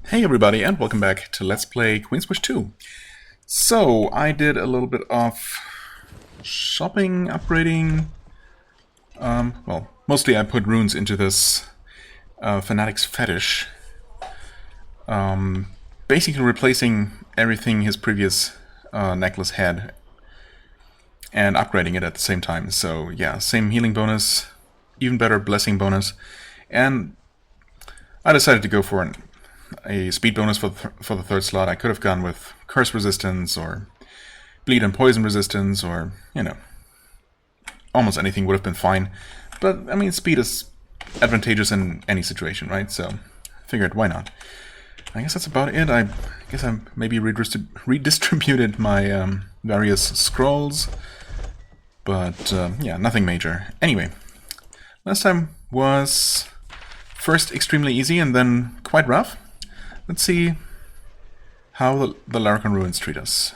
Hey everybody, and welcome back to Let's Play Queen's Wish 2. So, I did a little bit of shopping, upgrading. Well, mostly I put runes into this Fanatic's Fetish. Basically replacing everything his previous necklace had and upgrading it at the same time. So yeah, same healing bonus, even better blessing bonus, and I decided to go for a speed bonus for the third slot. I could have gone with curse resistance or bleed and poison resistance, or almost anything would have been fine. But I mean, speed is advantageous in any situation, right? So I figured, why not? I guess that's about it. I guess I maybe redistributed my various scrolls, but yeah, nothing major. Anyway, last time was first extremely easy and then quite rough. Let's see how the Larrakan Ruins treat us.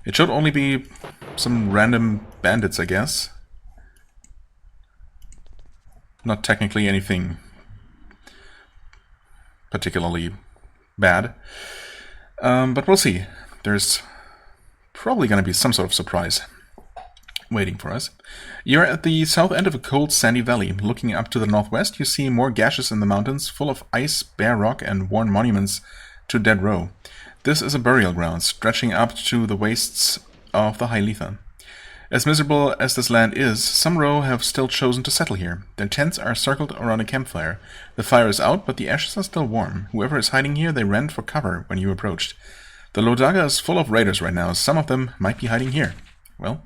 It should only be some random bandits, I guess. Not technically anything particularly bad. But we'll see. There's probably going to be some sort of surprise waiting for us. You're at the south end of a cold, sandy valley. Looking up to the northwest, you see more gashes in the mountains, full of ice, bare rock, and worn monuments to dead row. This is a burial ground, stretching up to the wastes of the High Letha. As miserable as this land is, some row have still chosen to settle here. Their tents are circled around a campfire. The fire is out, but the ashes are still warm. Whoever is hiding here, they ran for cover when you approached. The Lodaga is full of raiders right now. Some of them might be hiding here. Well,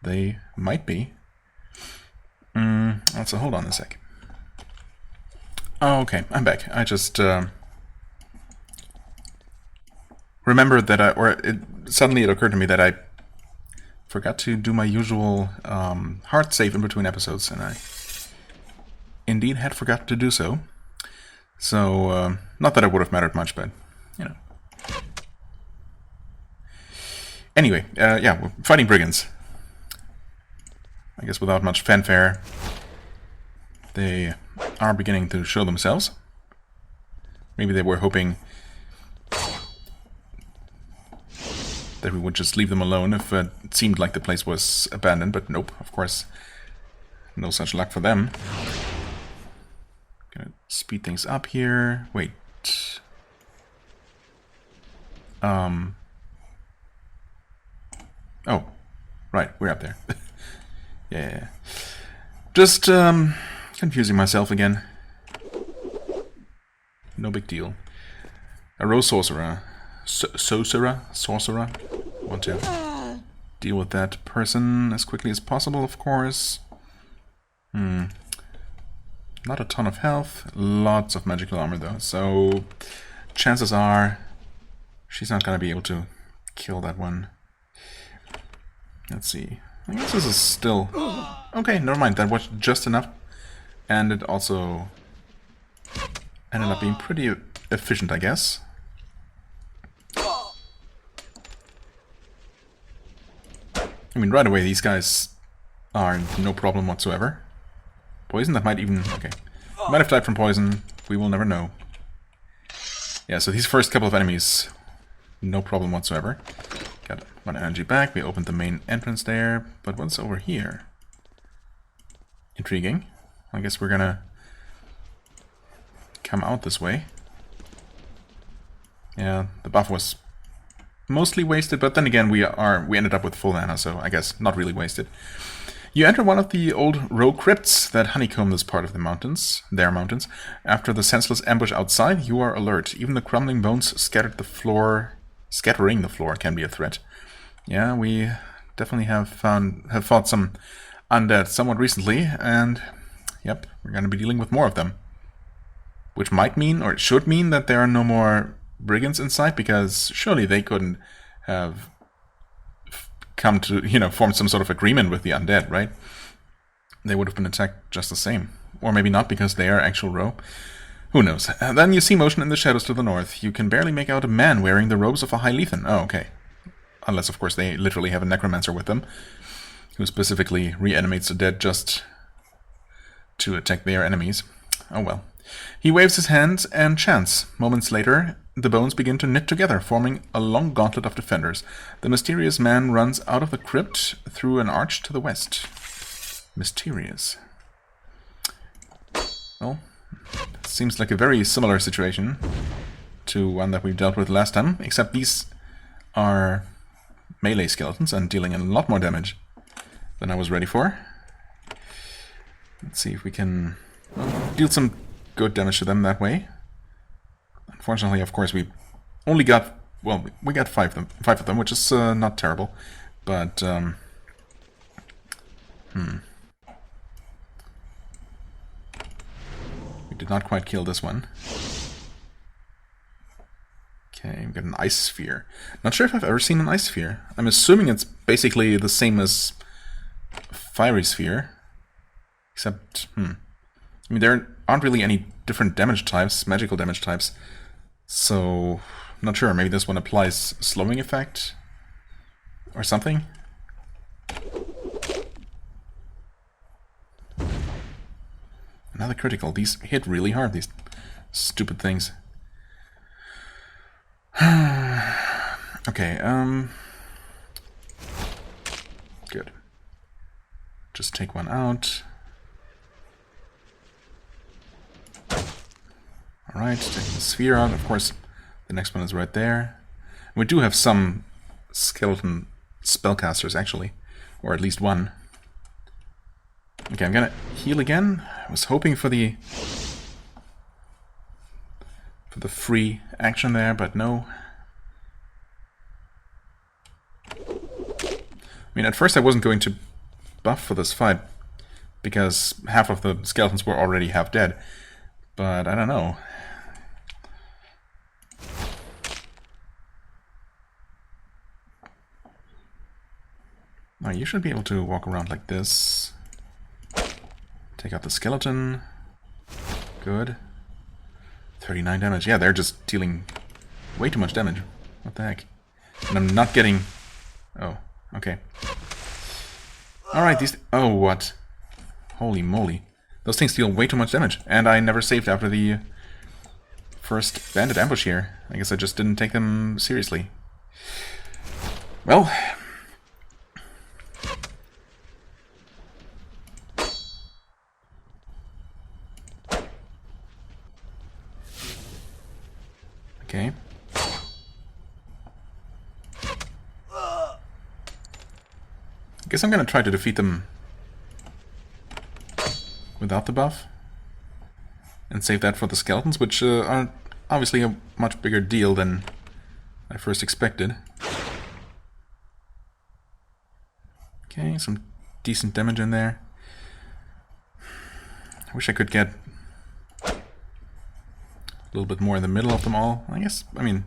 they might be. So hold on a sec. Oh, okay, I'm back. I just remembered that suddenly it occurred to me that I forgot to do my usual hard save in between episodes, and I indeed had forgotten to do so. So, not that it would have mattered much, but, Anyway, yeah, we're fighting brigands. I guess without much fanfare, they are beginning to show themselves. Maybe they were hoping that we would just leave them alone if it seemed like the place was abandoned, but nope, of course, no such luck for them. Gonna speed things up here. Wait. Oh, right, we're up there. Yeah. Just, confusing myself again. No big deal. A row sorcerer. Sorcerer. Want to deal with that person as quickly as possible, of course. Not a ton of health. Lots of magical armor, though. So, chances are she's not going to be able to kill that one. Let's see. I guess this is still... Okay, never mind. That was just enough. And it also ended up being pretty efficient, I guess. I mean, right away, these guys are no problem whatsoever. Poison? That might even... Okay. Might have died from poison. We will never know. Yeah, so these first couple of enemies, no problem whatsoever. Got one energy back. We opened the main entrance there. But what's over here? Intriguing. I guess we're gonna come out this way. Yeah, the buff was mostly wasted, but then again we ended up with full mana, so I guess not really wasted. You enter one of the old row crypts that honeycomb this part of the mountains, their mountains. After the senseless ambush outside, you are alert. Even the crumbling bones scattering the floor can be a threat. Yeah, we definitely have fought some undead somewhat recently, and yep, we're going to be dealing with more of them. Which might mean, or it should mean, that there are no more brigands in sight, because surely they couldn't have come to, form some sort of agreement with the undead, right? They would have been attacked just the same. Or maybe not, because they are actual row. Who knows? Then you see motion in the shadows to the north. You can barely make out a man wearing the robes of a High Lethan. Oh, okay. Unless, of course, they literally have a necromancer with them, who specifically reanimates the dead just to attack their enemies. Oh well. He waves his hands and chants. Moments later, the bones begin to knit together, forming a long gauntlet of defenders. The mysterious man runs out of the crypt through an arch to the west. Mysterious. Well, seems like a very similar situation to one that we've dealt with last time, except these are melee skeletons and dealing a lot more damage than I was ready for. Let's see if we can deal some good damage to them that way. Unfortunately, of course, we only got, well, we got five of them, which is not terrible, but we did not quite kill this one. Okay, we've got an ice sphere. Not sure if I've ever seen an ice sphere. I'm assuming it's basically the same as fiery sphere, except, I mean, there aren't really any different damage types, magical damage types, so I'm not sure. Maybe this one applies slowing effect or something. Another critical. These hit really hard, these stupid things. Okay, good. Just take one out. Alright, take the sphere out. Of course, the next one is right there. We do have some skeleton spellcasters, actually. Or at least one. Okay, I'm gonna heal again. I was hoping for the free action there, but no. I mean, at first I wasn't going to buff for this fight, because half of the skeletons were already half dead. But I don't know. Now you should be able to walk around like this. Take out the skeleton. Good. 39 damage. Yeah, they're just dealing way too much damage. What the heck? And I'm not getting... Oh, okay. Alright, these... Oh, what? Holy moly. Those things deal way too much damage. And I never saved after the first bandit ambush here. I guess I just didn't take them seriously. Well... Okay. I guess I'm gonna try to defeat them without the buff and save that for the skeletons, which are obviously a much bigger deal than I first expected. Okay, some decent damage in there. I wish I could get a little bit more in the middle of them all. I guess, I mean,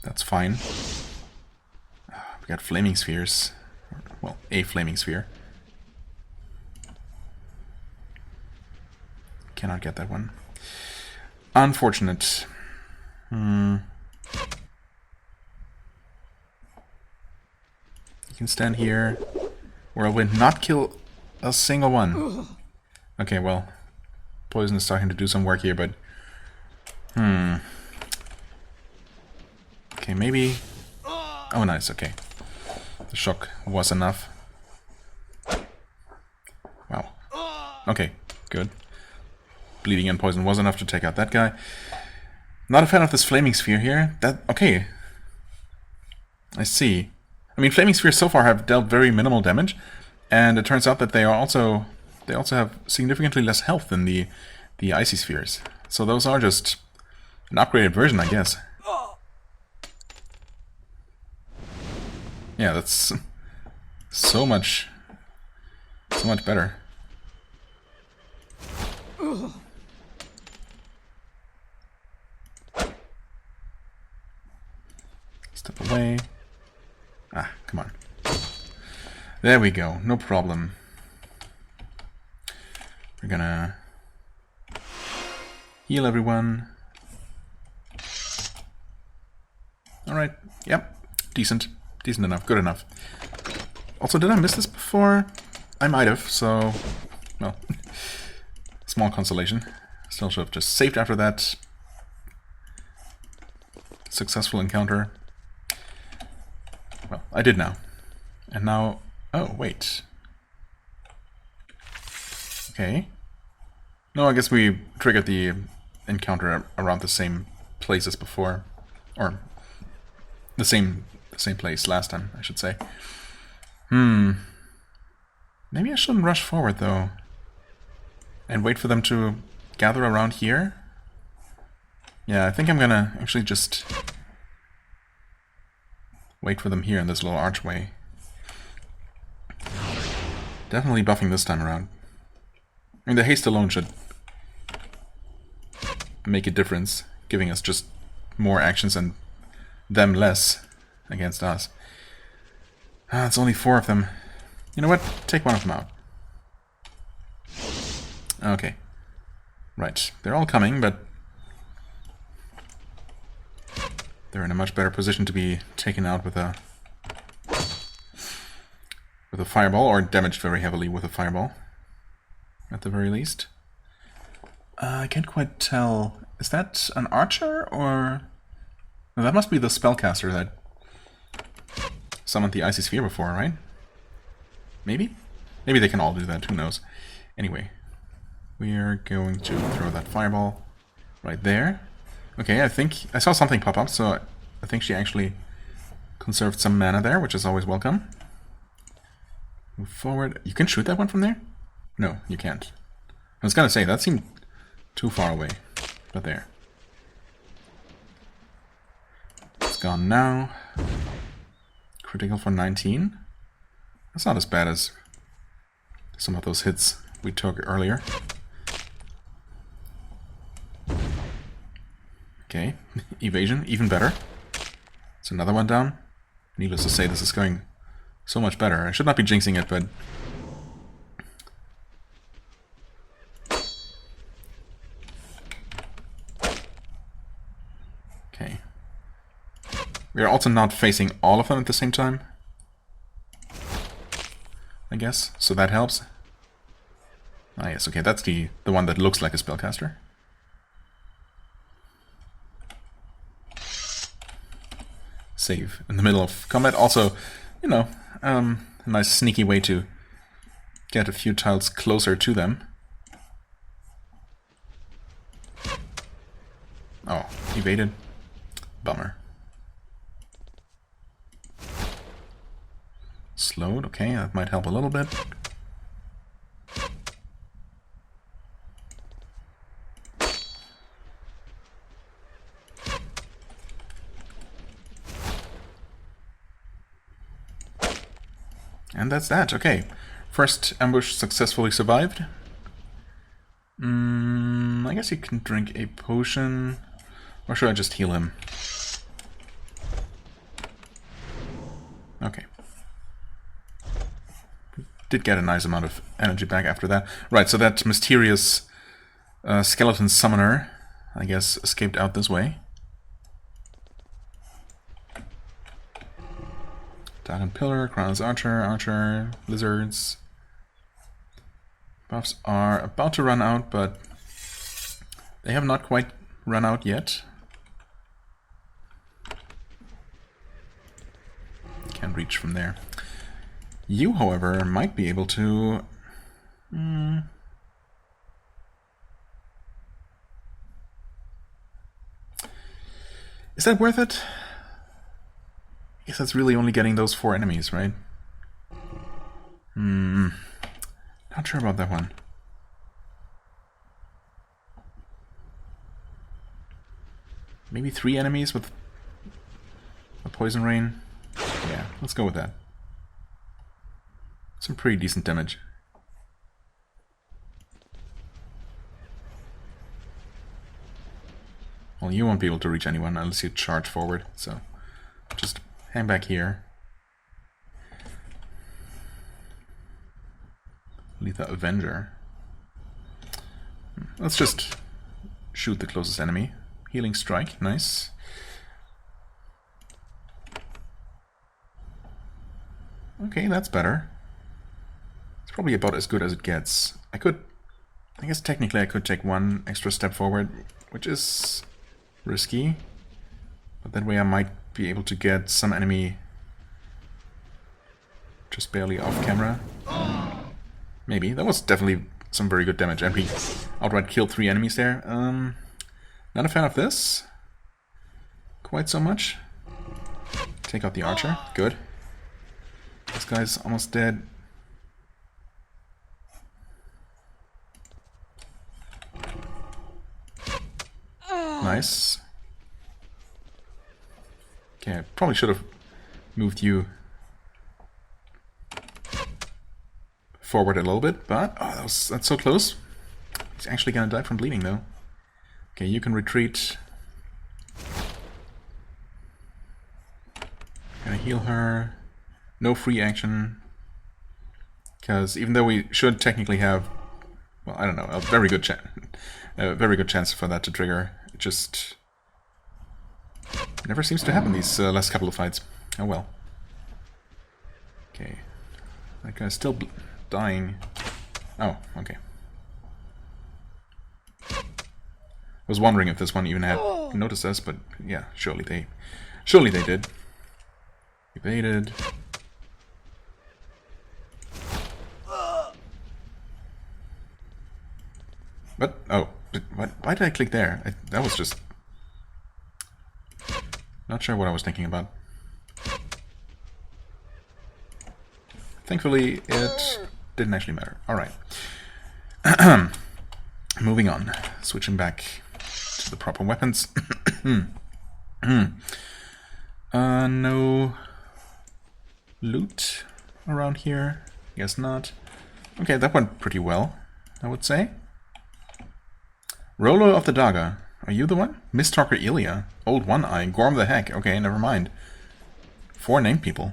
that's fine. We got flaming spheres. Well, a flaming sphere. Cannot get that one. Unfortunate. You can stand here. Whirlwind, not kill a single one. Okay, well, poison is starting to do some work here, but... Okay, maybe... Oh, nice, okay. The shock was enough. Wow. Okay, good. Bleeding and poison was enough to take out that guy. Not a fan of this flaming sphere here. Okay. I see. I mean, flaming spheres so far have dealt very minimal damage, and it turns out that they also have significantly less health than the icy spheres. So those are just an upgraded version, I guess. Yeah, that's so much better. Step away. Ah, come on. There we go, no problem. We're gonna heal everyone. Alright, yep, decent. Decent enough, good enough. Also, did I miss this before? I might have, so... Well, small consolation. Still should have just saved after that successful encounter. Well, I did now. And now... Oh, wait. Okay. No, I guess we triggered the encounter around the same place as before. Or the same place last time, I should say. Maybe I shouldn't rush forward, though. And wait for them to gather around here. Yeah, I think I'm gonna actually just wait for them here in this little archway. Definitely buffing this time around. I mean, the haste alone should make a difference, giving us just more actions and them less against us. It's only 4 of them. You know what? Take one of them out. Okay. Right. They're all coming, but they're in a much better position to be taken out with a fireball, or damaged very heavily with a fireball, at the very least. I can't quite tell. Is that an archer, or... No, that must be the spellcaster that summoned the icy sphere before, right? Maybe? Maybe they can all do that, who knows. Anyway, we are going to throw that fireball right there. Okay, I think I saw something pop up, so I think she actually conserved some mana there, which is always welcome. Move forward. You can shoot that one from there? No, you can't. I was gonna say, that seemed too far away. But there. It's gone now. Critical for 19. That's not as bad as some of those hits we took earlier. Okay, evasion, even better. It's another one down. Needless to say, this is going so much better. I should not be jinxing it, but... Okay. We are also not facing all of them at the same time, I guess, so that helps. Ah yes, okay, that's the one that looks like a spellcaster. Save in the middle of combat. Also, you know, a nice sneaky way to get a few tiles closer to them. Oh, evaded. Bummer. Slowed, okay, that might help a little bit. And that's that, okay. First ambush successfully survived. I guess you can drink a potion. Or should I just heal him? Okay. Did get a nice amount of energy back after that. Right, so that mysterious skeleton summoner, I guess, escaped out this way. Dragon Pillar, Crown's Archer, Lizards. Buffs are about to run out, but they have not quite run out yet. Can't reach from there. You, however, might be able to... Is that worth it? I guess that's really only getting those 4 enemies, right? Not sure about that one. Maybe 3 enemies with a poison rain? Yeah, let's go with that. Some pretty decent damage. Well, you won't be able to reach anyone unless you charge forward, so just hang back here. Letha Avenger. Let's just shoot the closest enemy. Healing Strike, nice. Okay, that's better. It's probably about as good as it gets. I could I guess technically I could take one extra step forward, which is risky. But that way I might be able to get some enemy just barely off camera. Maybe. That was definitely some very good damage. And we outright killed 3 enemies there. Not a fan of this. Quite so much. Take out the archer. Good. This guy's almost dead. Nice. Okay, I probably should have moved you forward a little bit, but oh, that's so close. He's actually gonna die from bleeding though. Okay, you can retreat. Gonna heal her. No free action. Because even though we should technically have, well, I don't know, a very good chance for that to trigger, it just never seems to happen these last couple of fights. Oh well. Okay, that guy's still dying. Oh, okay. I was wondering if this one even had noticed us, but yeah, surely they did. Evaded. But oh, why did I click there? That was just not sure what I was thinking about. Thankfully, it didn't actually matter. All right. Moving on. Switching back to the proper weapons. No loot around here. Guess not. Okay, that went pretty well, I would say. Rollo of the Daga. Are you the one? Mistalker Ilya. Old One-Eye. Gorm the Heck. Okay, never mind. 4 named people.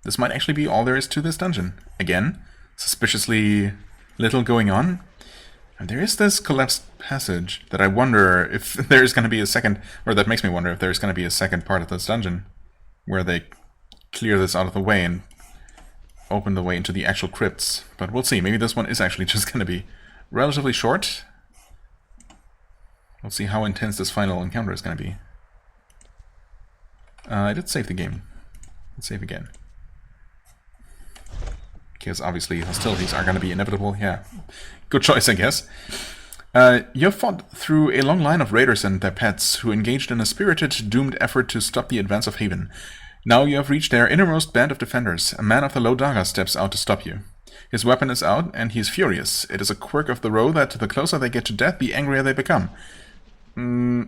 This might actually be all there is to this dungeon. Again, suspiciously little going on. And there is this collapsed passage that I wonder if there's going to be a second, or that makes me wonder if there's going to be a second part of this dungeon where they clear this out of the way and open the way into the actual crypts. But we'll see. Maybe this one is actually just going to be relatively short. We'll see how intense this final encounter is going to be. I did save the game. Let's save again. Because obviously hostilities are going to be inevitable. Yeah, good choice, I guess. You have fought through a long line of raiders and their pets who engaged in a spirited, doomed effort to stop the advance of Haven. Now you have reached their innermost band of defenders. A man of the low daga steps out to stop you. His weapon is out, and he is furious. It is a quirk of the row that the closer they get to death, the angrier they become. I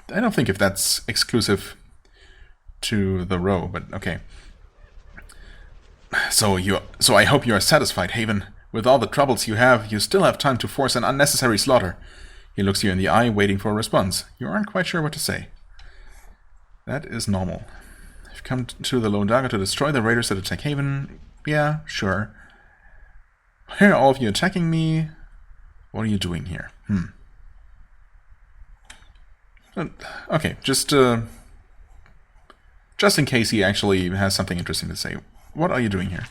don't think if that's exclusive to the row, but okay. So I hope you are satisfied, Haven. With all the troubles you have, you still have time to force an unnecessary slaughter. He looks you in the eye, waiting for a response. You aren't quite sure what to say. That is normal. You've come to the Lone Daga to destroy the raiders that attack Haven. Yeah, sure. Why are all of you attacking me? What are you doing here? Okay, just in case he actually has something interesting to say. What are you doing here?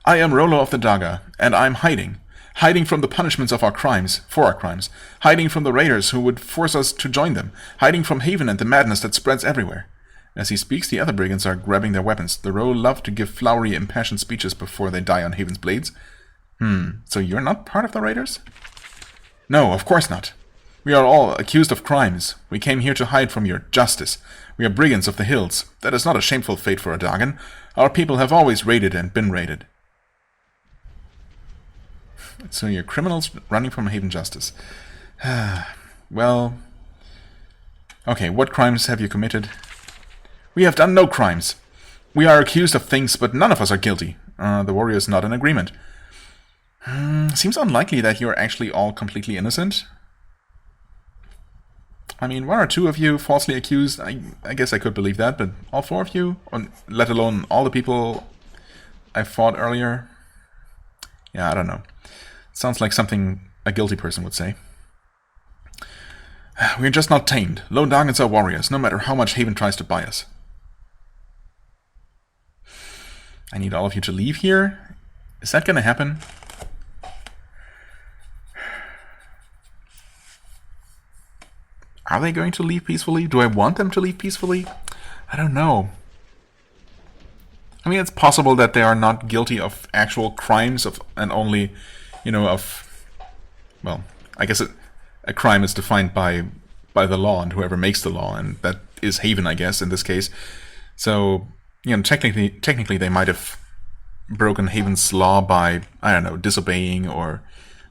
I am Rollo of the Daga, and I'm hiding. Hiding from the punishments of our crimes, for our crimes. Hiding from the raiders who would force us to join them. Hiding from Haven and the madness that spreads everywhere. As he speaks, the other brigands are grabbing their weapons. The row love to give flowery, impassioned speeches before they die on Haven's blades. So you're not part of the raiders? No, of course not. We are all accused of crimes. We came here to hide from your justice. We are brigands of the hills. That is not a shameful fate for a Dagan. Our people have always raided and been raided. So you're criminals running from Haven justice. Well... Okay, what crimes have you committed? We have done no crimes. We are accused of things, but none of us are guilty. The warrior is not in agreement. Seems unlikely that you're actually all completely innocent. I mean, 1 or 2 of you falsely accused, I guess I could believe that, but all 4 of you, let alone all the people I fought earlier? Yeah, I don't know. Sounds like something a guilty person would say. We're just not tamed. Lone Dagans are warriors, no matter how much Haven tries to buy us. I need all of you to leave here? Is that gonna happen? Are they going to leave peacefully? Do I want them to leave peacefully? I don't know. I mean, it's possible that they are not guilty of actual crimes and only, of... Well, I guess a crime is defined by the law and whoever makes the law, and that is Haven, I guess, in this case. So, technically they might have broken Haven's law by, I don't know, disobeying or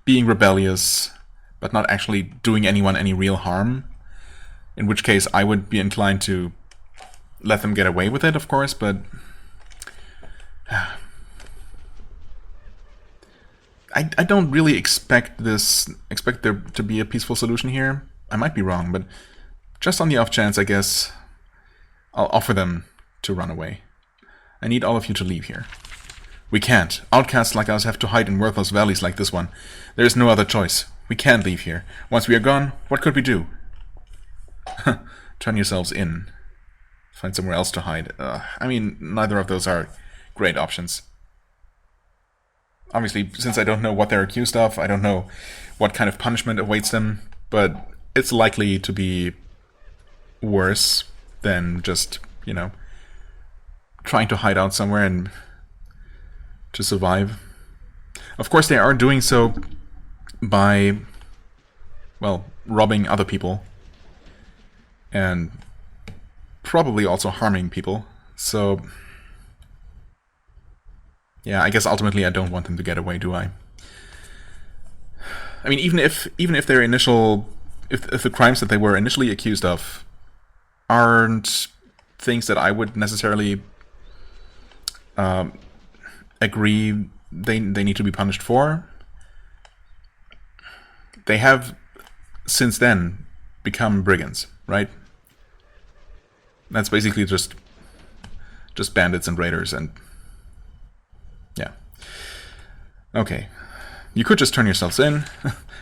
being rebellious, but not actually doing anyone any real harm. In which case, I would be inclined to let them get away with it, of course, but... I don't really expect there to be a peaceful solution here. I might be wrong, but just on the off chance, I guess I'll offer them to run away. I need all of you to leave here. We can't. Outcasts like us have to hide in worthless valleys like this one. There is no other choice. We can't leave here. Once we are gone, what could we do? Turn yourselves in. Find somewhere else to hide. I mean, neither of those are great options. Obviously, since I don't know what they're accused of, I don't know what kind of punishment awaits them, but it's likely to be worse than just, trying to hide out somewhere and to survive. Of course, they are doing so by, well, robbing other people and probably also harming people. So, yeah, I guess ultimately I don't want them to get away, do I? I mean, even if their initial, if the crimes that they were initially accused of aren't things that I would necessarily agree they need to be punished for, they have since then become brigands, right? That's basically just bandits and raiders, and yeah. Okay. You could just turn yourselves in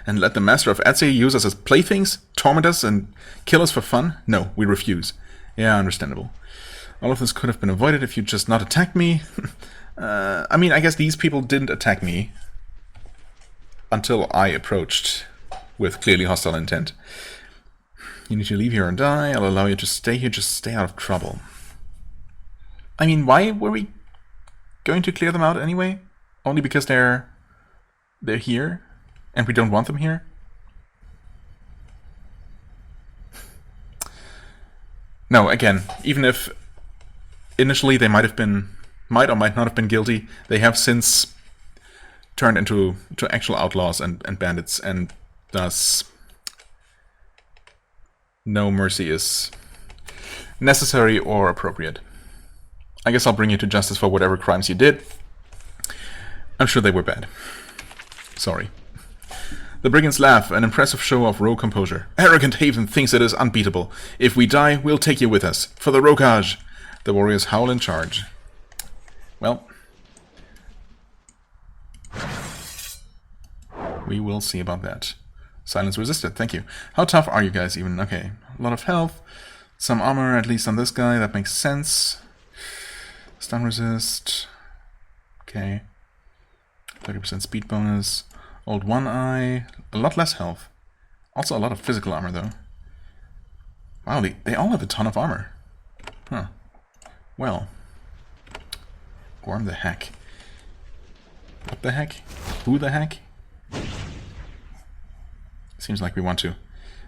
and let the Master of Atze use us as playthings, torment us, and kill us for fun? No, we refuse. Yeah, understandable. All of this could have been avoided if you'd just not attacked me. I mean, I guess these people didn't attack me until I approached with clearly hostile intent. You need to leave here or die. I'll allow you to stay here. Just stay out of trouble. I mean, why were we going to clear them out anyway? Only because they're here and we don't want them here? No, again, even if initially they might or might not have been guilty, they have since turned into actual outlaws and bandits, and thus no mercy is necessary or appropriate. I guess I'll bring you to justice for whatever crimes you did. I'm sure they were bad. Sorry. The brigands laugh, an impressive show of raw composure. Arrogant Haven thinks it is unbeatable. If we die, we'll take you with us. For the Rokaj! The warriors howl in charge. Well, we will see about that. Silence resisted, thank you. How tough are you guys even? Okay, a lot of health. Some armor, at least on this guy, that makes sense. Stun resist. Okay. 30% speed bonus. Old One Eye. A lot less health. Also a lot of physical armor, though. Wow, they all have a ton of armor. Huh. Well. Gorm the heck. What the heck? Who the heck? Seems like we want to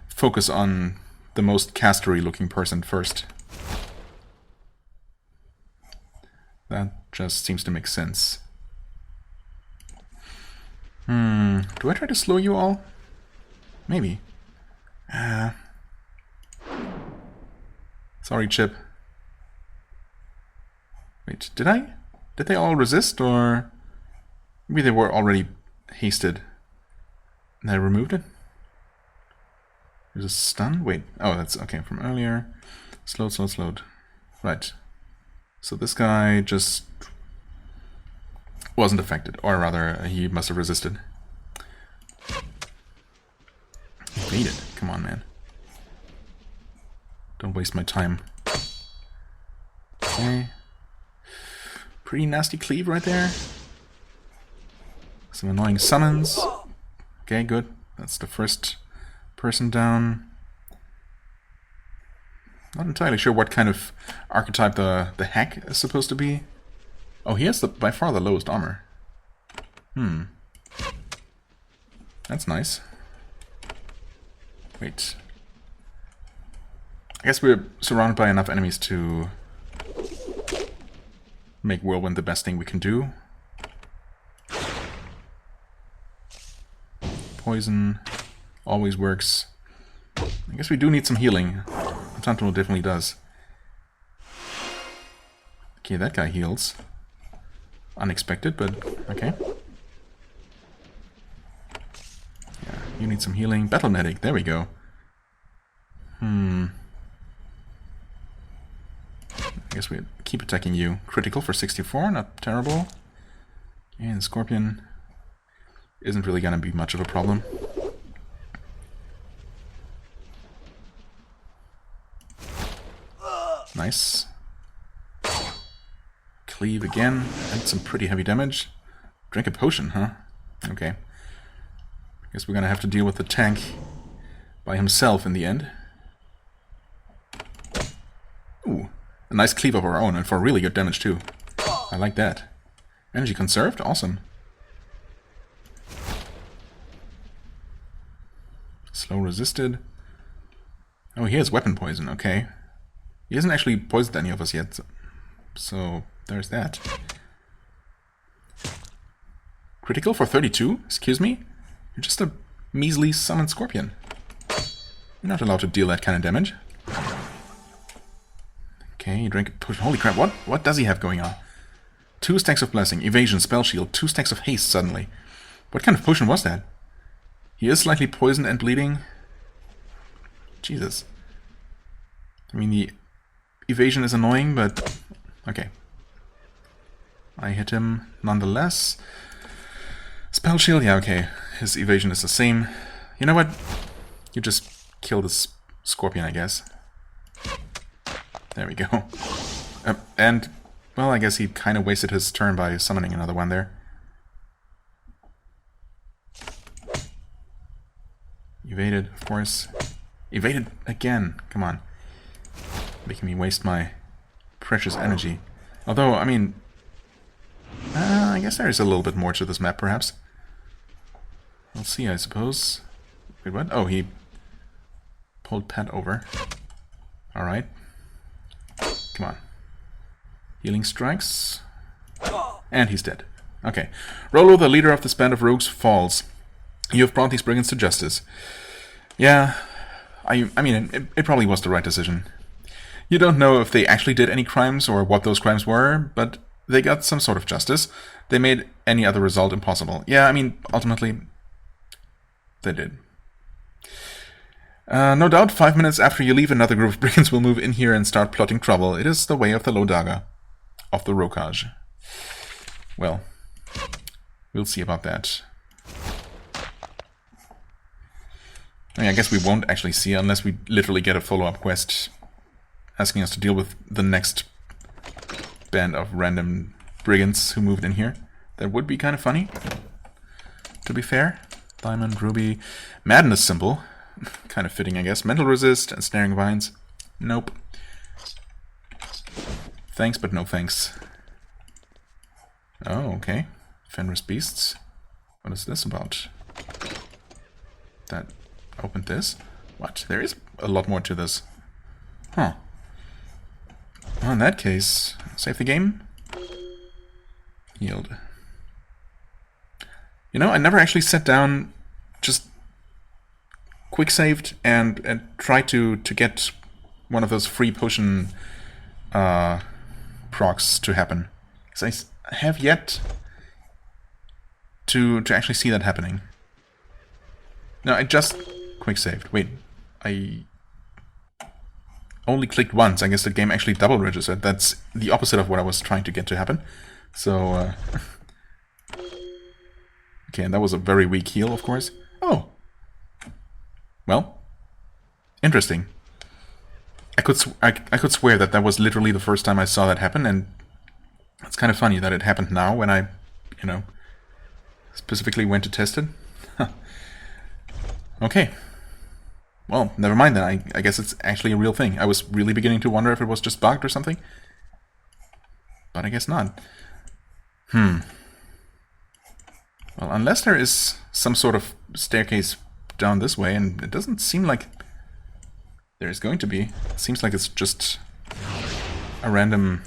focus on the most castery looking person first. That just seems to make sense. Do I try to slow you all? Maybe. Sorry, Chip. Wait, did I? Did they all resist, or maybe they were already hasted and I removed it? There's a stun? Wait, oh, that's okay, from earlier. Slowed. Right. So this guy just wasn't affected, or rather, he must have resisted. Evaded. Come on, man. Don't waste my time. Okay. Pretty nasty cleave right there. Some annoying summons. Okay, good. That's the first person down. Not entirely sure what kind of archetype the hack is supposed to be. Oh, he has by far the lowest armor. That's nice. Wait. I guess we're surrounded by enough enemies to make Whirlwind the best thing we can do. Poison always works. I guess we do need some healing. Atantuo definitely does. Okay, that guy heals. Unexpected, but okay. Yeah, you need some healing. Battle medic, there we go. I guess we keep attacking you. Critical for 64, not terrible. And Scorpion isn't really gonna be much of a problem. Nice. Cleave again, and some pretty heavy damage. Drink a potion, huh? Okay. Guess we're gonna have to deal with the tank by himself in the end. Ooh, a nice cleave of our own, and for really good damage too. I like that. Energy conserved? Awesome. Slow resisted. Oh, he has weapon poison, okay. He hasn't actually poisoned any of us yet, so there's that. Critical for 32? Excuse me? You're just a measly summoned Scorpion. You're not allowed to deal that kind of damage. Okay, you drink a potion. Holy crap, what does he have going on? 2 stacks of Blessing, Evasion, Spell Shield, 2 stacks of Haste suddenly. What kind of potion was that? He is slightly poisoned and bleeding. Jesus. I mean, the evasion is annoying, but okay. I hit him nonetheless. Spell Shield, yeah, okay. His evasion is the same. You know what? You just kill this Scorpion, I guess. There we go. And, well, I guess he kind of wasted his turn by summoning another one there. Evaded, of course. Evaded again. Come on. Making me waste my precious energy. Although, I mean... I guess there is a little bit more to this map, perhaps. We'll see, I suppose. Wait, what? Oh, he pulled Pat over. Alright. Come on. Healing strikes. And he's dead. Okay. Rolo, the leader of this band of rogues, falls. You have brought these brigands to justice. Yeah, I mean, it probably was the right decision. You don't know if they actually did any crimes or what those crimes were, but they got some sort of justice. They made any other result impossible. Yeah, I mean, ultimately, they did. No doubt, 5 minutes after you leave, another group of brigands will move in here and start plotting trouble. It is the way of the Lodaga, of the Rokaj. Well, we'll see about that. I mean, I guess we won't actually see unless we literally get a follow-up quest asking us to deal with the next band of random brigands who moved in here. That would be kind of funny, to be fair. Diamond, Ruby, Madness symbol. Kind of fitting, I guess. Mental Resist and Snaring Vines. Nope. Thanks, but no thanks. Oh, okay. Fenris Beasts. What is this about? That opened this? What? There is a lot more to this. Huh. Well, in that case, save the game. Yield. You know, I never actually sat down, just quick saved and tried to get one of those free potion procs to happen. Because I have yet to actually see that happening. No, I just quick saved. Wait, I only clicked once. I guess the game actually double registered. That's the opposite of what I was trying to get to happen. So, okay, and that was a very weak heal, of course. Oh. Well, interesting. I could swear that was literally the first time I saw that happen, and it's kind of funny that it happened now when I, you know, specifically went to test it. Huh. Okay. Well, never mind then. I guess it's actually a real thing. I was really beginning to wonder if it was just bugged or something. But I guess not. Well, unless there is some sort of staircase down this way, and it doesn't seem like there is going to be. It seems like it's just a random,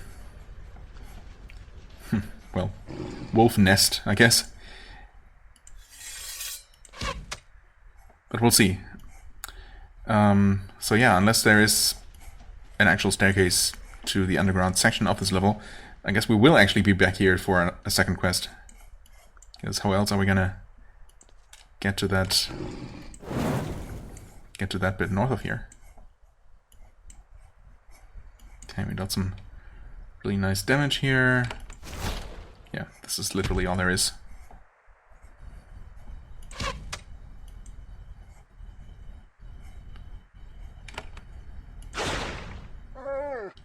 well, wolf nest, I guess. But we'll see. So yeah, unless there is an actual staircase to the underground section of this level, I guess we will actually be back here for a second quest. Because how else are we gonna get to that bit north of here? Okay, we got some really nice damage here. Yeah, this is literally all there is.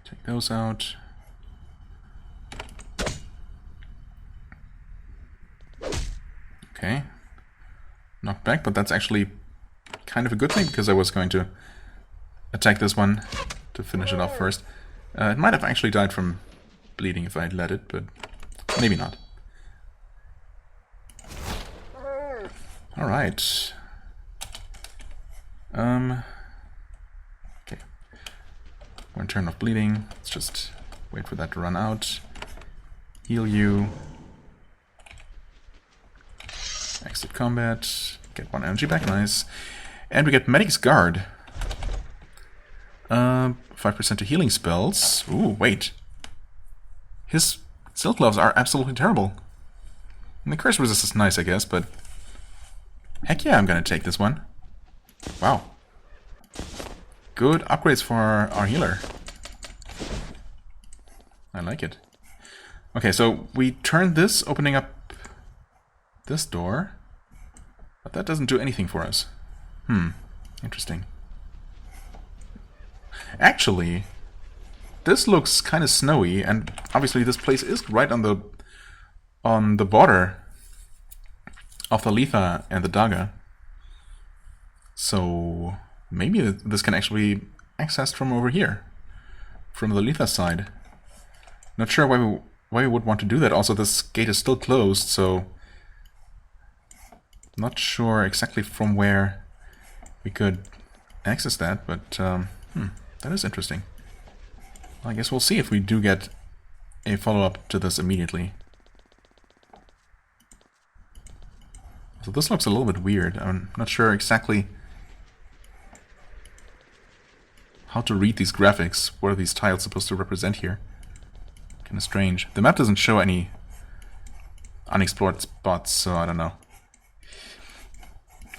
Take those out. Okay. Knocked back, but that's actually kind of a good thing, because I was going to attack this one to finish it off first. It might have actually died from bleeding if I'd let it, but maybe not. Alright. Okay. One turn of bleeding. Let's just wait for that to run out. Heal you. Exit combat. Get 1 energy back, nice. And we get Medic's Guard. 5% to healing spells. Ooh, wait. His silk gloves are absolutely terrible. And the curse resist is nice, I guess, but heck yeah, I'm gonna take this one. Wow. Good upgrades for our healer. I like it. Okay, so we turned this, opening up this door, but that doesn't do anything for us. Interesting. Actually, this looks kind of snowy, and obviously this place is right on the border of the Letha and the Daga. So maybe this can actually be accessed from over here, from the Letha side. Not sure why we would want to do that. Also, this gate is still closed, so not sure exactly from where we could access that, but that is interesting. Well, I guess we'll see if we do get a follow-up to this immediately. So this looks a little bit weird. I'm not sure exactly how to read these graphics. What are these tiles supposed to represent here? Kind of strange. The map doesn't show any unexplored spots, so I don't know.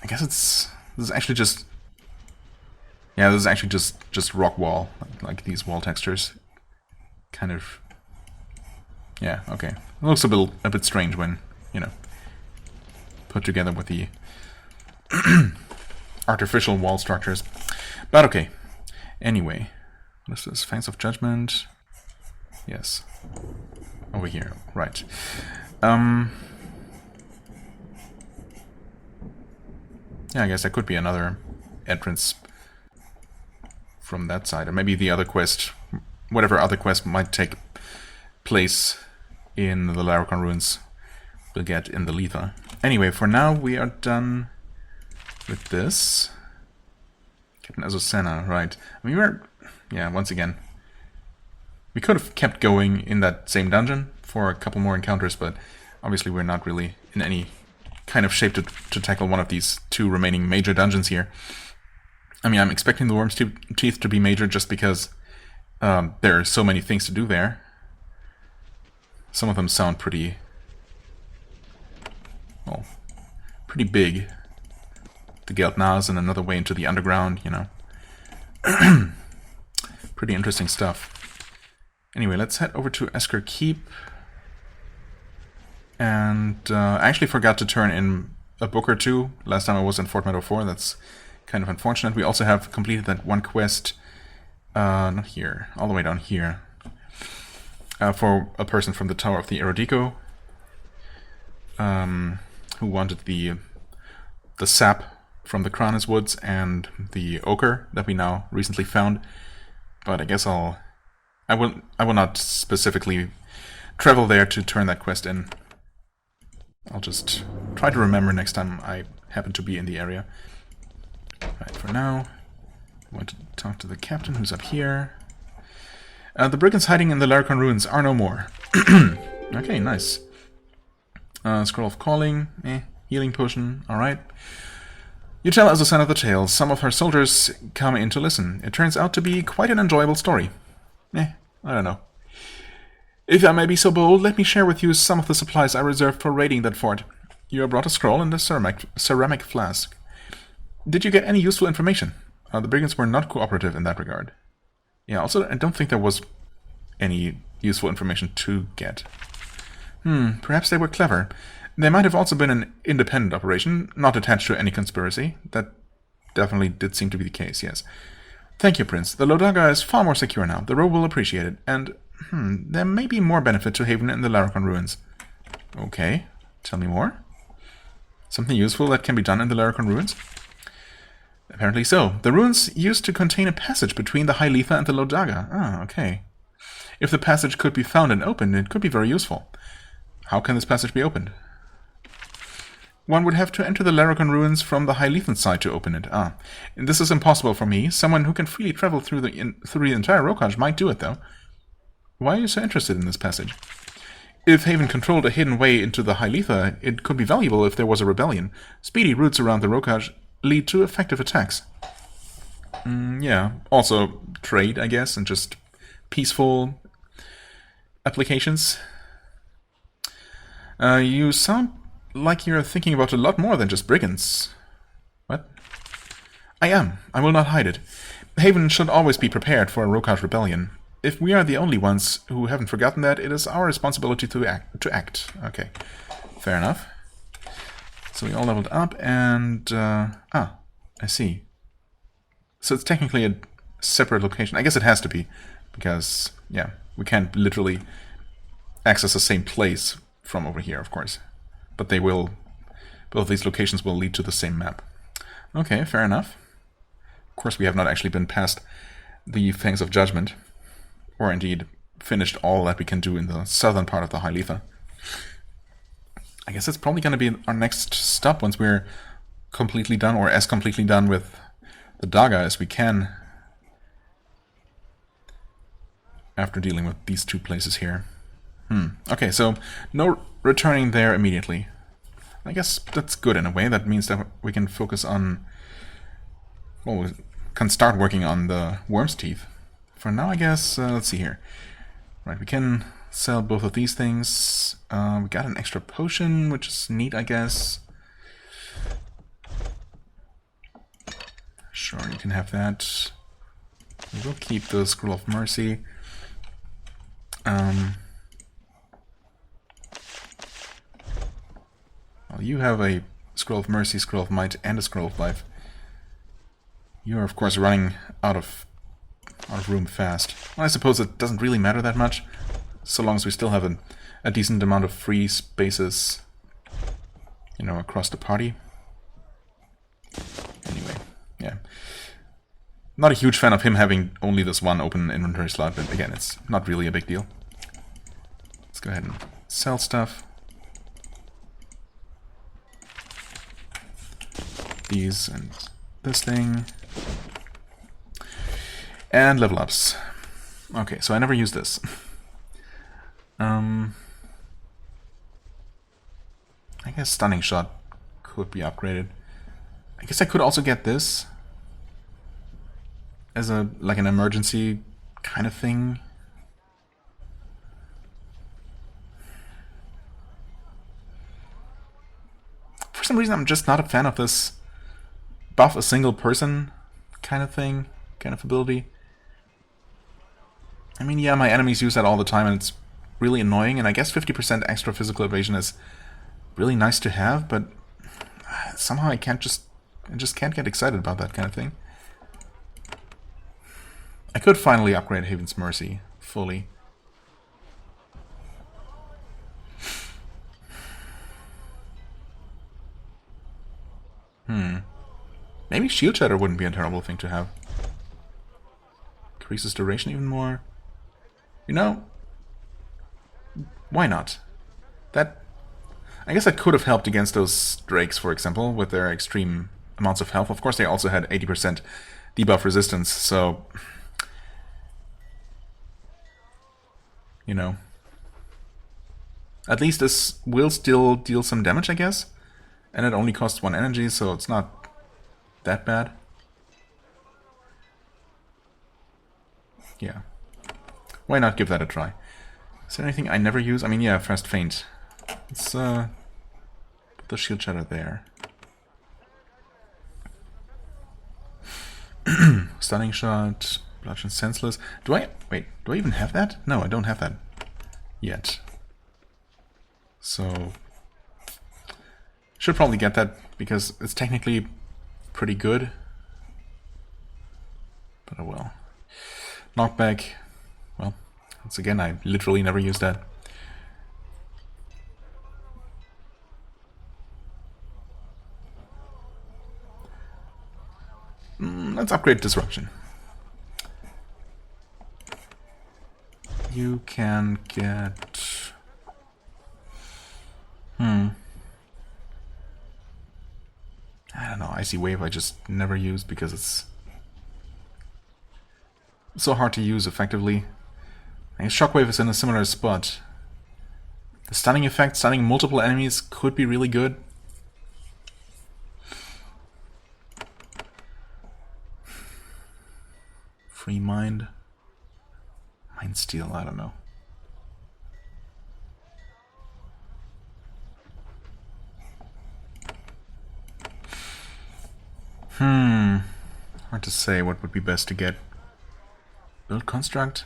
I guess this is actually just... Yeah, this is actually just rock wall, like these wall textures. Kind of... Yeah, okay. It looks a bit strange when, you know, put together with the artificial wall structures. But okay. Anyway, what is this? Fangs of Judgment? Yes. Over here, right. Yeah, I guess there could be another entrance from that side, or maybe the other quest, whatever other quest might take place in the Laracon Ruins, we'll get in the Letha. Anyway, for now we are done with this. Captain Azucena, right. I mean, yeah, once again, we could have kept going in that same dungeon for a couple more encounters, but obviously we're not really in any kind of shape to tackle one of these two remaining major dungeons here. I mean, I'm expecting the Worm's Teeth to be major just because there are so many things to do there. Some of them sound pretty... well, pretty big. The Geldnaz and another way into the underground, you know. Pretty interesting stuff. Anyway, let's head over to Esker Keep. And I actually forgot to turn in a book or two last time I was in Fort Meadow 4. That's kind of unfortunate. We also have completed that one quest, not here, all the way down here, for a person from the Tower of the Erodico, who wanted the sap from the Kranis Woods and the Ochre that we now recently found. But I guess I will not specifically travel there to turn that quest in. I'll just try to remember next time I happen to be in the area. Right, for now, I want to talk to the captain who's up here. The brigands hiding in the Laracon ruins are no more. Okay, nice. Scroll of Calling, healing potion, alright. You tell us a sign of the tale. Some of her soldiers come in to listen. It turns out to be quite an enjoyable story. I don't know. If I may be so bold, let me share with you some of the supplies I reserved for raiding that fort. You are brought a scroll and a ceramic flask. Did you get any useful information? The brigands were not cooperative in that regard. Yeah, also, I don't think there was any useful information to get. Perhaps they were clever. They might have also been an independent operation, not attached to any conspiracy. That definitely did seem to be the case, yes. Thank you, Prince. The Lodaga is far more secure now. The Roe will appreciate it. And, there may be more benefit to Haven in the Laracon ruins. Okay, tell me more. Something useful that can be done in the Laracon ruins? Apparently so. The ruins used to contain a passage between the High Letha and the Lodaga. Ah, okay. If the passage could be found and opened, it could be very useful. How can this passage be opened? One would have to enter the Laracon ruins from the High Lethan side to open it. This is impossible for me. Someone who can freely travel through the entire Rokaj might do it, though. Why are you so interested in this passage? If Haven controlled a hidden way into the High Letha, it could be valuable if there was a rebellion. Speedy routes around the Rokaj lead to effective attacks. Yeah. Also, trade, I guess, and just peaceful applications. You sound like you're thinking about a lot more than just brigands. What? I am. I will not hide it. Haven should always be prepared for a Rokaj rebellion. If we are the only ones who haven't forgotten that, it is our responsibility to act. Okay. Fair enough. So we all leveled up and... I see. So it's technically a separate location. I guess it has to be. Because, yeah, we can't literally access the same place from over here, of course. But they will... both these locations will lead to the same map. Okay, fair enough. Of course, we have not actually been past the Fangs of Judgment. Or indeed, finished all that we can do in the southern part of the High Letha. I guess it's probably going to be our next stop once we're completely done, or as completely done with the Daga as we can. After dealing with these two places here. Okay, so no returning there immediately. I guess that's good in a way. That means that we can focus on... well, we can start working on the Worm's Teeth. For now, I guess, let's see here. Right, we can sell both of these things. We got an extra potion, which is neat, I guess. Sure, you can have that. We will keep the Scroll of Mercy. Well, you have a Scroll of Mercy, Scroll of Might, and a Scroll of Life. You are, of course, running out of room fast. Well, I suppose it doesn't really matter that much, so long as we still have a decent amount of free spaces, you know, across the party. Anyway, yeah. Not a huge fan of him having only this one open inventory slot, but again, it's not really a big deal. Let's go ahead and sell stuff. These and this thing. And level ups. Okay, so I never used this. I guess Stunning Shot could be upgraded. I guess I could also get this as like an emergency kind of thing. For some reason, I'm just not a fan of this buff a single person kind of thing, kind of ability. I mean, yeah, my enemies use that all the time, and it's really annoying, and I guess 50% extra physical evasion is really nice to have, but somehow I just can't get excited about that kind of thing. I could finally upgrade Haven's Mercy fully. Maybe shield shatter wouldn't be a terrible thing to have. Increases duration even more. You know, why not? That, I guess that could have helped against those drakes, for example, with their extreme amounts of health. Of course, they also had 80% debuff resistance, so, you know, at least this will still deal some damage, I guess. And it only costs 1 energy, so it's not that bad. Yeah. Why not give that a try? Is there anything I never use? I mean, yeah, Fast Feint. Let's put the shield shatter there. Stunning shot, bludgeon senseless. Do I even have that? No, I don't have that yet. So should probably get that because it's technically pretty good. But oh well. Knockback. Well, once again, I literally never use that. Let's upgrade Disruption. You can get... I don't know, Icy Wave I just never use because it's so hard to use effectively. I guess Shockwave is in a similar spot. The stunning effect, stunning multiple enemies, could be really good. Free Mind. Mind Steal, I don't know. Hard to say what would be best to get. Build Construct?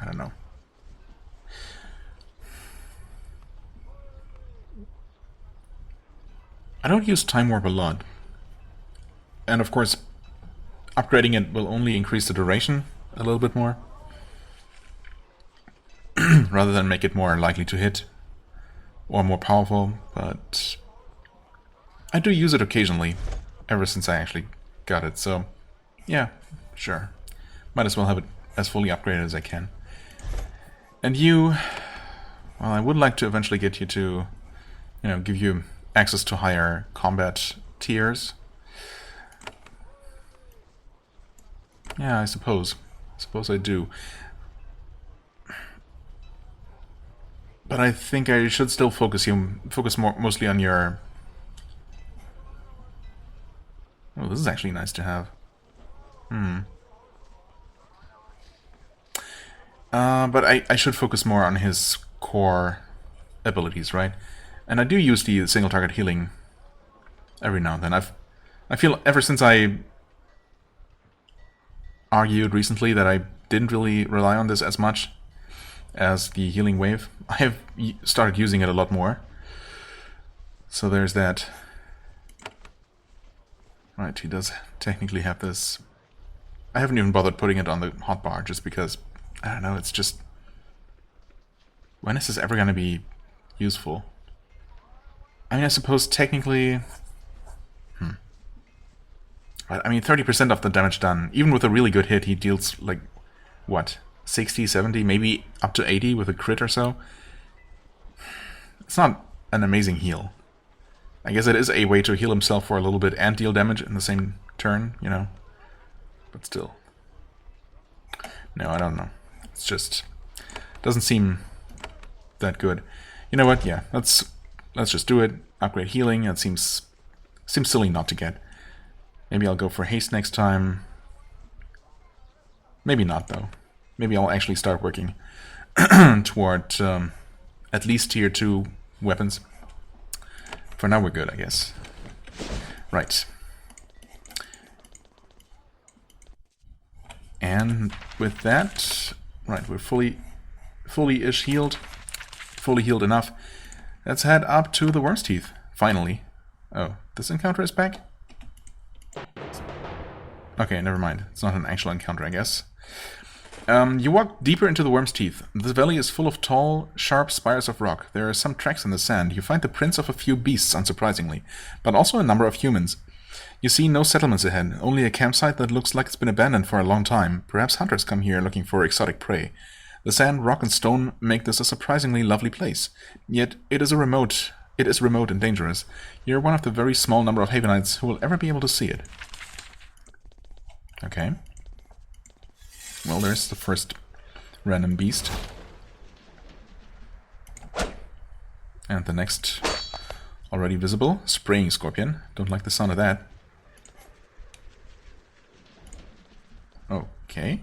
I don't know. I don't use Time Warp a lot. And of course, upgrading it will only increase the duration a little bit more. Rather than make it more likely to hit. Or more powerful, but I do use it occasionally. Ever since I actually got it, so yeah, sure. Might as well have it as fully upgraded as I can. And you, well, I would like to eventually get you to, you know, give you access to higher combat tiers. Yeah, I suppose I do. But I think I should still focus mostly on your... Oh, this is actually nice to have. But I should focus more on his core abilities, right? And I do use the single target healing every now and then. I feel ever since I argued recently that I didn't really rely on this as much as the healing wave, I have started using it a lot more. So there's that. Right, he does technically have this. I haven't even bothered putting it on the hotbar just because, I don't know, it's just... When is this ever going to be useful? I mean, I suppose technically... But, I mean, 30% of the damage done, even with a really good hit, he deals, like, what? 60, 70, maybe up to 80 with a crit or so? It's not an amazing heal. I guess it is a way to heal himself for a little bit and deal damage in the same turn, you know? But still. No, I don't know. It's just... doesn't seem that good. You know what? Yeah, let's just do it. Upgrade healing. It seems silly not to get. Maybe I'll go for haste next time. Maybe not, though. Maybe I'll actually start working toward at least tier 2 weapons. For now we're good, I guess. Right. And with that, right, we're fully-ish healed. Fully healed enough. Let's head up to the Worm's Teeth, finally. Oh, this encounter is back? Okay, never mind. It's not an actual encounter, I guess. You walk deeper into the Worm's Teeth. This valley is full of tall, sharp spires of rock. There are some tracks in the sand. You find the prints of a few beasts, unsurprisingly, but also a number of humans. You see no settlements ahead, only a campsite that looks like it's been abandoned for a long time. Perhaps hunters come here looking for exotic prey. The sand, rock, and stone make this a surprisingly lovely place. Yet it is remote and dangerous. You're one of the very small number of Havenites who will ever be able to see it. Okay. Well, there's the first random beast. And the next, already visible, spraying scorpion. Don't like the sound of that. Okay.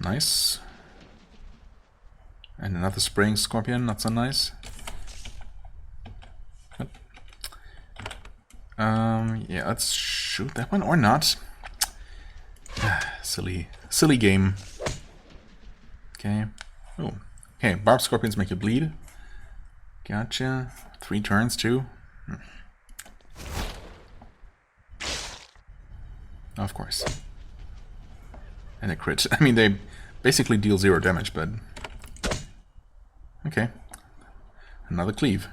Nice. And another spraying scorpion, not so nice. Yeah, let's shoot that one or not. Silly game. Okay. Oh, okay. Barbed scorpions make you bleed. Gotcha. 3 turns too. Of course. And a crit. I mean, they basically deal 0 damage, but okay. Another cleave.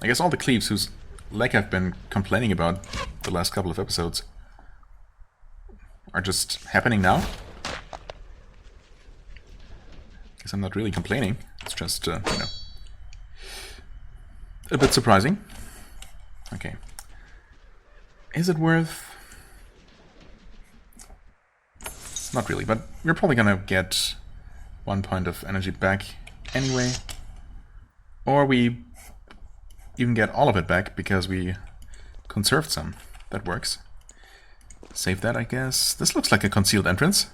I guess all the cleaves whose leg I've been complaining about the last couple of episodes are just happening now. Guess I'm not really complaining. It's just, you know, a bit surprising. Okay. Is it worth... Not really, but we're probably gonna get 1 point of energy back anyway. Or we even get all of it back because we conserved some. That works. Save that, I guess. This looks like a concealed entrance,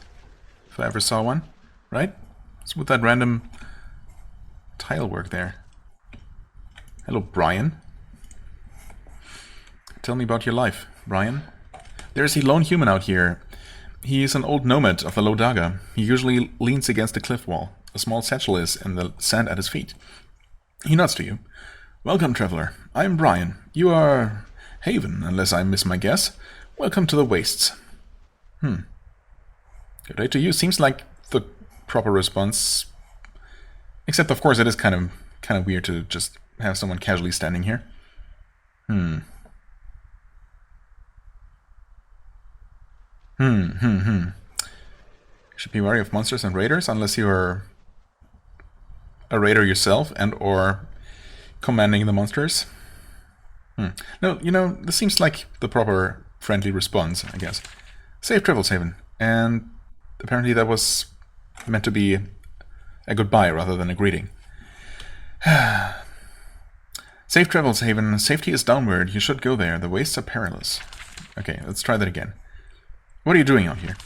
if I ever saw one, right? It's with that random tile work there. Hello, Brian. Tell me about your life, Brian. There's a lone human out here. He is an old nomad of the Low Daga. He usually leans against a cliff wall. A small satchel is in the sand at his feet. He nods to you. Welcome, traveler. I am Brian. You are Haven, unless I miss my guess. Welcome to the Wastes. Good day to you. Seems like the proper response. Except, of course, it is kind of weird to just have someone casually standing here. Should be wary of monsters and raiders, unless you're a raider yourself and or commanding the monsters. No, you know, this seems like the proper friendly response, I guess. Safe travels, Haven. And apparently that was meant to be a goodbye rather than a greeting. Safe travels, Haven. Safety is downward. You should go there. The wastes are perilous. Okay, let's try that again. What are you doing out here?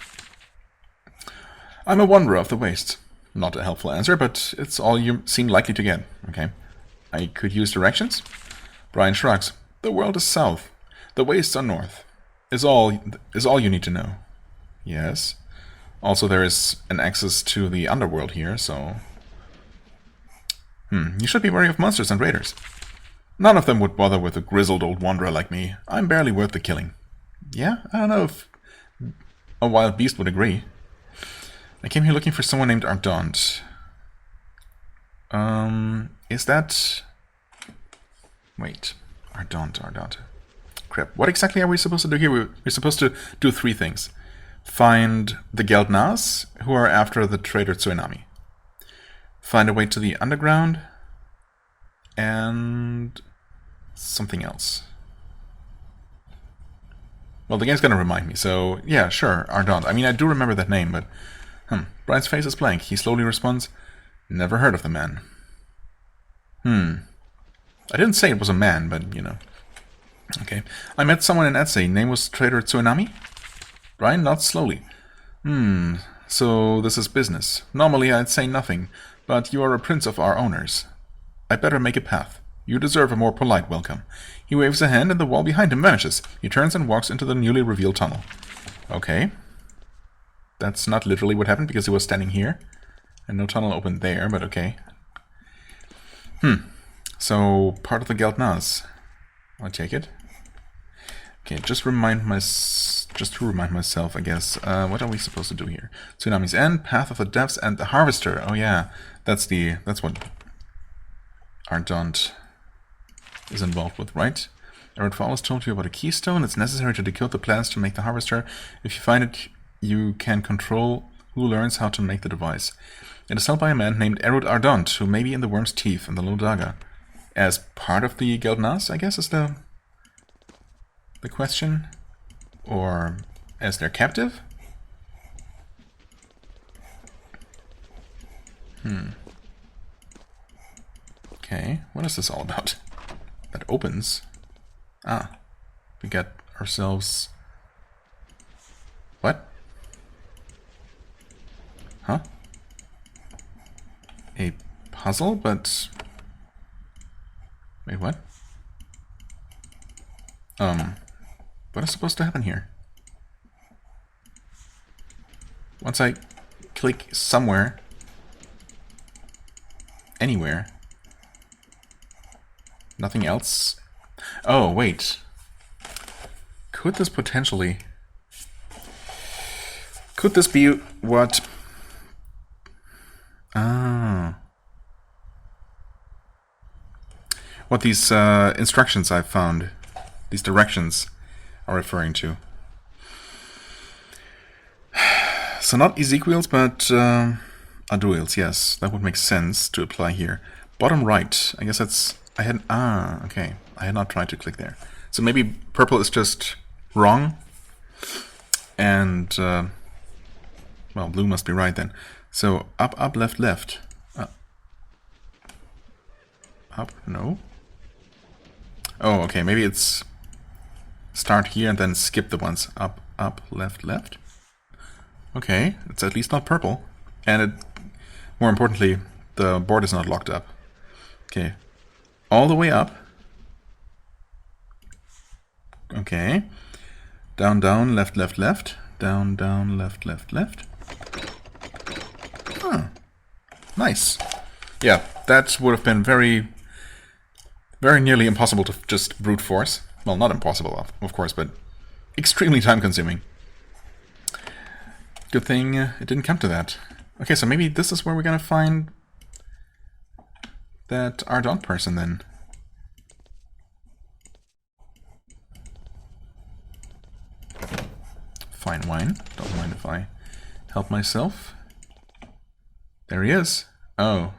I'm a wanderer of the wastes. Not a helpful answer, but it's all you seem likely to get. Okay. I could use directions? Brian shrugs. The world is south. The wastes are north. Is all you need to know. Yes. Also, there is an access to the underworld here, so... You should be wary of monsters and raiders. None of them would bother with a grizzled old wanderer like me. I'm barely worth the killing. Yeah? I don't know if a wild beast would agree. I came here looking for someone named Ardant. Is that... Wait. Ardant. Crap. What exactly are we supposed to do here? We're supposed to do 3 things. Find the Geldnas, who are after the traitor Tsunami. Find a way to the underground. And... something else. Well, the game's gonna remind me, so... yeah, sure, Ardant. I mean, I do remember that name, but... Brian's face is blank. He slowly responds, never heard of the man. I didn't say it was a man, but, you know. Okay. I met someone in Etsy. Name was Trader Tsunami? Brian nods slowly. So this is business. Normally I'd say nothing, but you are a prince of our owners. I'd better make a path. You deserve a more polite welcome. He waves a hand and the wall behind him vanishes. He turns and walks into the newly revealed tunnel. Okay. That's not literally what happened because he was standing here. And no tunnel opened there, but okay. So, part of the Geldnas. I'll take it. Okay, just remind myself Just to remind myself, I guess. What are we supposed to do here? Tsunami's End, Path of the Depths, and the Harvester. Oh yeah, that's what Ardent is involved with, right? Erod Fowles told you about a keystone. It's necessary to decode the plans to make the Harvester. If you find it, you can control who learns how to make the device. It is held by a man named Erod Ardent, who may be in the Worm's Teeth and the Little Daga. As part of the Geldnas, I guess, is the question? Or as their captive? Okay, what is this all about? That opens. Ah, we got ourselves... What? Huh? A puzzle, but... Wait, what? What is supposed to happen here? Once I click somewhere, anywhere, nothing else. Oh, wait. Could this potentially... Could this be what... Ah. What these instructions I've found, these directions, are referring to. So not Ezekiel's, but Aduil's, yes. That would make sense to apply here. Bottom right, I guess that's... okay. I had not tried to click there. So maybe purple is just wrong. And, well, blue must be right then. So up, up, left, left. Up, no. Oh, okay, maybe it's start here and then skip the ones. Up, up, left, left. Okay, it's at least not purple. And it, more importantly, the board is not locked up. Okay, all the way up. Okay, down, down, left, left, left. Down, down, left, left, left. Huh. Nice. Yeah, that would have been very nearly impossible to just brute force. Well, not impossible, of course, but extremely time-consuming. Good thing it didn't come to that. Okay, so maybe this is where we're gonna find that Ardent person, then. Fine wine. Don't mind if I help myself. There he is. Oh.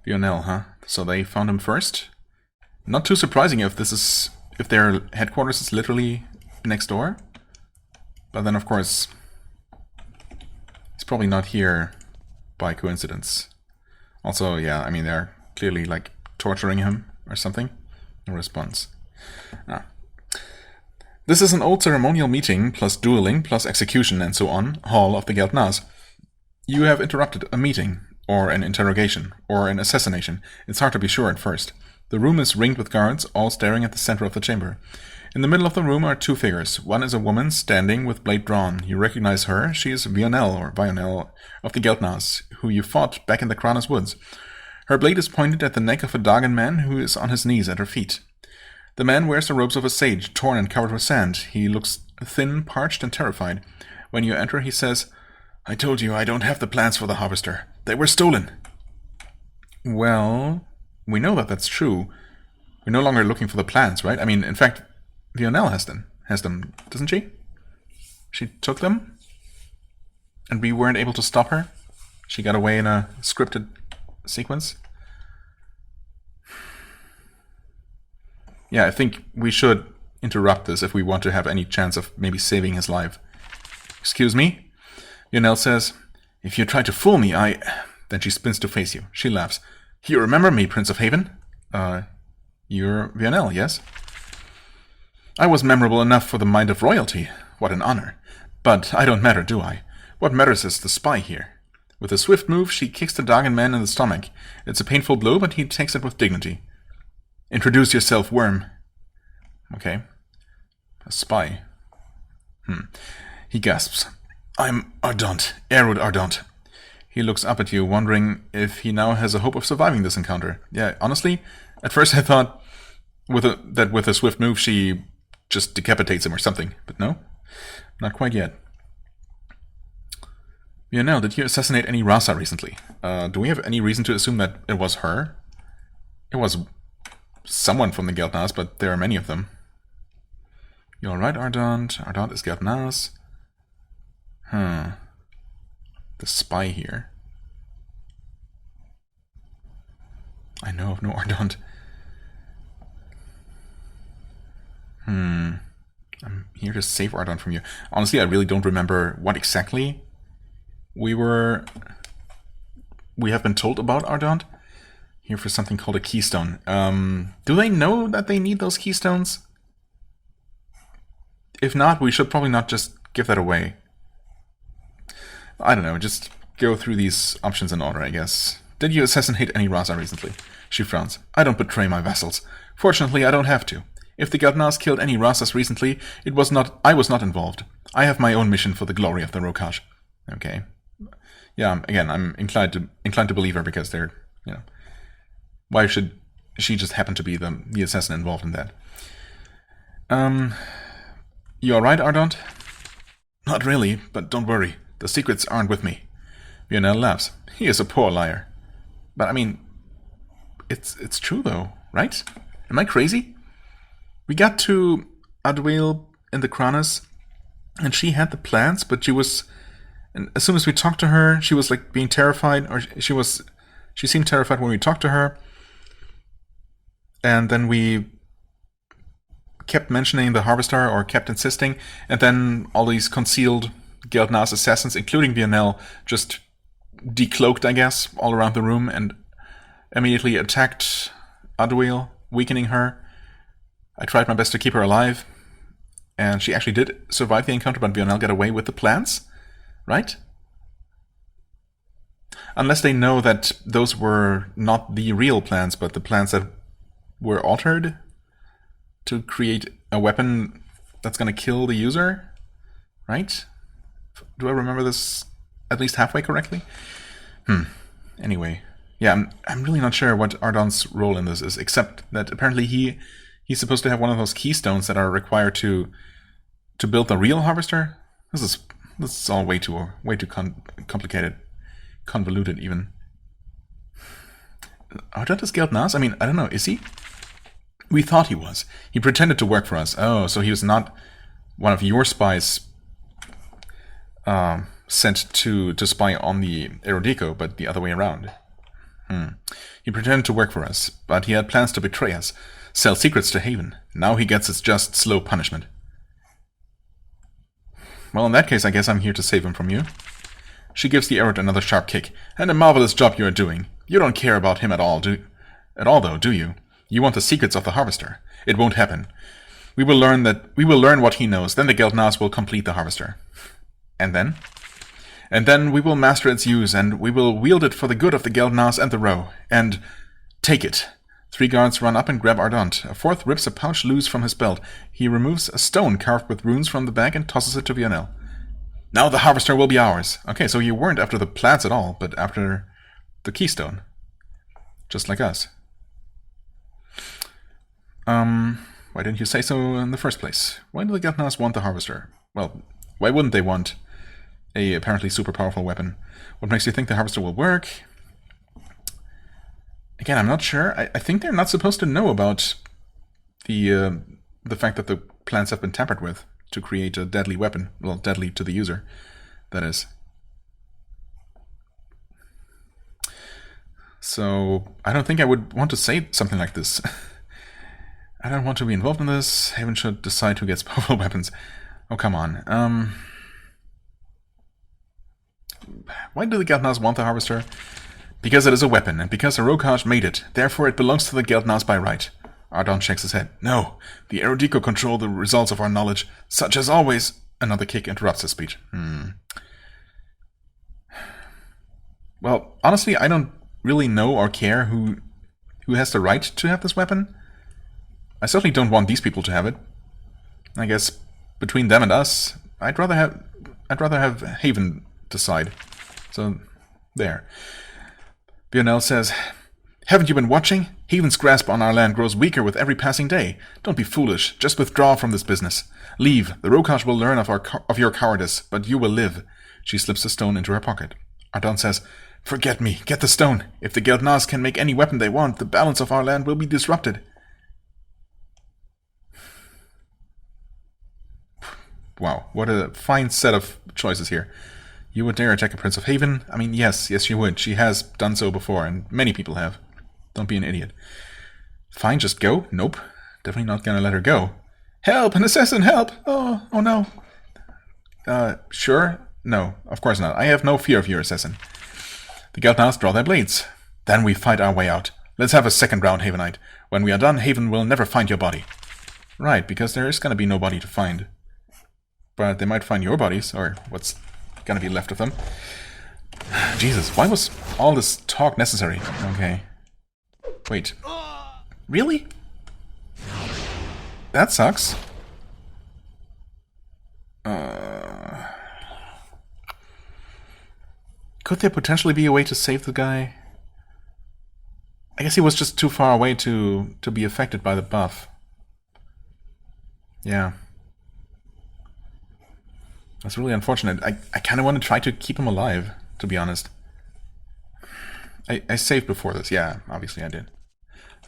Vionel, huh? So they found him first. Not too surprising if their headquarters is literally next door. But then, of course, he's probably not here by coincidence. Also, yeah, I mean, they're clearly, like, torturing him or something. No response. Ah. This is an old ceremonial meeting, plus dueling, plus execution, and so on, hall of the Geldnas. You have interrupted a meeting, or an interrogation, or an assassination. It's hard to be sure at first. The room is ringed with guards, all staring at the center of the chamber. In the middle of the room are two figures. One is a woman standing with blade drawn. You recognize her. She is Vionel of the Geldnas, who you fought back in the Kranas woods. Her blade is pointed at the neck of a Dagan man who is on his knees at her feet. The man wears the robes of a sage, torn and covered with sand. He looks thin, parched, and terrified. When you enter, he says, "I told you I don't have the plans for the harvester. They were stolen." Well, we know that that's true. We're no longer looking for the plans, right? I mean, in fact, Vionel has them, doesn't she? She took them, and we weren't able to stop her. She got away in a scripted sequence. Yeah, I think we should interrupt this if we want to have any chance of maybe saving his life. Excuse me? Vionel says, "If you try to fool me, I..." Then she spins to face you. She laughs. "You remember me, Prince of Haven?" You're Vionel, yes? "I was memorable enough for the mind of royalty. What an honor. But I don't matter, do I? What matters is the spy here." With a swift move, she kicks the Dagan man in the stomach. It's a painful blow, but he takes it with dignity. "Introduce yourself, worm." Okay. A spy. He gasps. "I'm Ardent, Erod Ardent." He looks up at you, wondering if he now has a hope of surviving this encounter. Yeah, honestly, at first I thought that with a swift move she just decapitates him or something. But no, not quite yet. Lionel, did you assassinate any Rasa recently? Do we have any reason to assume that it was her? It was someone from the Geldnas, but there are many of them. You're right, Ardant. Ardant is Geldnas. The spy here. I know of no Ardant. I'm here to save Ardant from you. Honestly, I really don't remember what exactly we have been told about Ardant. Here for something called a keystone. Do they know that they need those keystones? If not, we should probably not just give that away. I don't know, just go through these options in order, I guess. Did you assassinate any Rasa recently? She frowns. I don't betray my vassals. Fortunately, I don't have to. If the Geldnas killed any Rasas recently, I was not involved. I have my own mission for the glory of the Rokaj. Okay. Yeah, again, I'm inclined to believe her because they're, why should she just happen to be the assassin involved in that? You alright, Ardant? Not really, but don't worry. The secrets aren't with me. Lionel laughs. He is a poor liar. But I mean, it's true though, right? Am I crazy? We got to Adwail in the Kranas, and she had the plans, but and as soon as we talked to her, she was like being terrified, or she seemed terrified when we talked to her. And then we kept mentioning the Harvestar, or kept insisting, and then all these concealed Geldnas assassins, including Lionel, just decloaked, I guess, all around the room and immediately attacked Adwail, weakening her. I tried my best to keep her alive, and she actually did survive the encounter, but Lionel got away with the plans, right? Unless they know that those were not the real plans, but the plans that were altered to create a weapon that's going to kill the user, right? Do I remember this at least halfway correctly? Anyway, yeah, I'm really not sure what Ardant's role in this is, except that apparently he's supposed to have one of those keystones that are required to build the real Harvester. This is all way too complicated, convoluted even. Ardant is Geldnas? I mean, I don't know, is he? We thought he was. He pretended to work for us. Oh, so he was not one of your spies sent to spy on the Erodico, but the other way around. He pretended to work for us, but he had plans to betray us, sell secrets to Haven. Now he gets his just, slow punishment. Well, in that case, I guess I'm here to save him from you. She gives the Erod another sharp kick. And a marvelous job you are doing. You don't care about him at all, though, do you? You want the secrets of the Harvester. It won't happen. We will learn what he knows. Then the Geldnas will complete the Harvester. And then? And then we will master its use, and we will wield it for the good of the Geldnas and the Row. And take it. 3 guards run up and grab Ardant. A 4th rips a pouch loose from his belt. He removes a stone carved with runes from the bag and tosses it to Lionel. Now the Harvester will be ours. Okay, so you weren't after the plans at all, but after the keystone. Just like us. Why didn't you say so in the first place? Why do the Geldnas want the Harvester? Well, why wouldn't they want a apparently super powerful weapon? What makes you think the Harvester will work? Again, I'm not sure. I think they're not supposed to know about the fact that the plans have been tampered with to create a deadly weapon. Well, deadly to the user, that is. So, I don't think I would want to say something like this. I don't want to be involved in this. Haven should decide who gets powerful weapons. Oh, come on. Why do the Geldnas want the Harvester? Because it is a weapon, and because the Rokaj made it. Therefore it belongs to the Geldnas by right. Ardant shakes his head. No, the Erodico control the results of our knowledge, such as always. Another kick interrupts his speech. Well, honestly, I don't really know or care who has the right to have this weapon. I certainly don't want these people to have it. I guess between them and us, I'd rather have Haven decide. So there. Lionel says, Haven't you been watching? Haven's grasp on our land grows weaker with every passing day. Don't be foolish. Just withdraw from this business. Leave. The Rokash will learn of your cowardice, but you will live. She slips the stone into her pocket. Ardon says, Forget me. Get the stone. If the Geldnaz can make any weapon they want, the balance of our land will be disrupted. Wow, what a fine set of choices here. You would dare attack a Prince of Haven? I mean, yes, you would. She has done so before, and many people have. Don't be an idiot. Fine, just go? Nope. Definitely not gonna let her go. Help! An assassin! Help! Oh no. Sure? No, of course not. I have no fear of your assassin. The Geldnaz draw their blades. Then we fight our way out. Let's have a second round, Havenite. When we are done, Haven will never find your body. Right, because there is gonna be no body to find. But they might find your bodies, or what's gonna be left of them. Jesus, why was all this talk necessary? Okay. Wait. Really? That sucks. Could there potentially be a way to save the guy? I guess he was just too far away to be affected by the buff. Yeah. That's really unfortunate. I kind of want to try to keep him alive, to be honest. I saved before this. Yeah, obviously I did.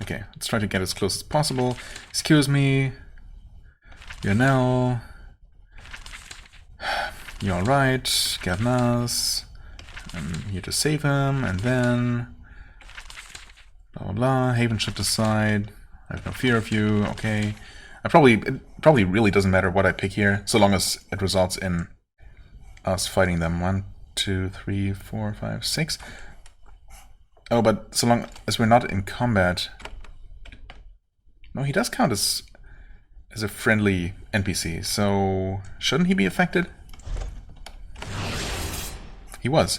Okay, let's try to get as close as possible. Excuse me. Lionel. You alright? Geldnaz. I'm here to save him, and then... Blah, blah, blah. Haven should decide. I have no fear of you. Okay. It probably really doesn't matter what I pick here, so long as it results in us fighting them. 1, 2, 3, 4, 5, 6. Oh, but so long as we're not in combat... No, he does count as a friendly NPC, so shouldn't he be affected? He was.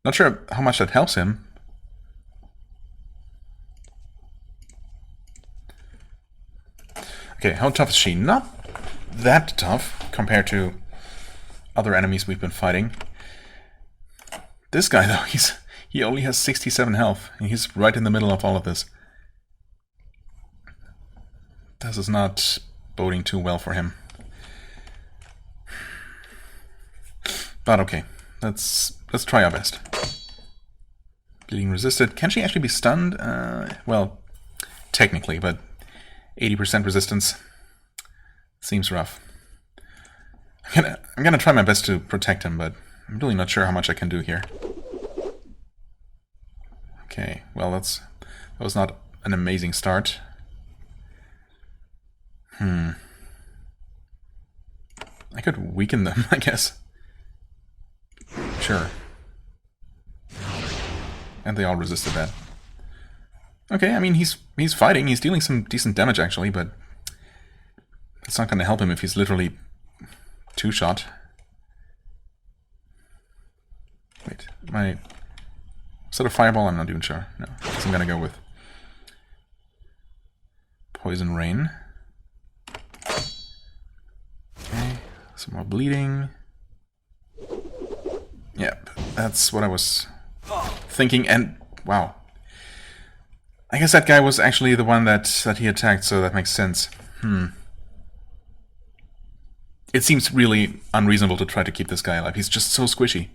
Not sure how much that helps him. Okay, how tough is she? Not that tough compared to other enemies we've been fighting. This guy, though, he only has 67 health, and he's right in the middle of all of this. This is not boding too well for him. But okay, let's try our best. Bleeding resisted. Can she actually be stunned? Well, technically, but 80% resistance seems rough. I'm gonna try my best to protect him, but I'm really not sure how much I can do here. Okay, well that was not an amazing start. I could weaken them, I guess. Sure. And they all resisted that. Okay, I mean, he's fighting, he's dealing some decent damage actually, but it's not gonna help him if he's literally two-shot. Wait, is that a fireball? I'm not even sure. No, I guess I'm gonna go with Poison Rain. Okay, some more bleeding. Yep, that's what I was thinking, and wow. I guess that guy was actually the one that he attacked, so that makes sense. It seems really unreasonable to try to keep this guy alive. He's just so squishy.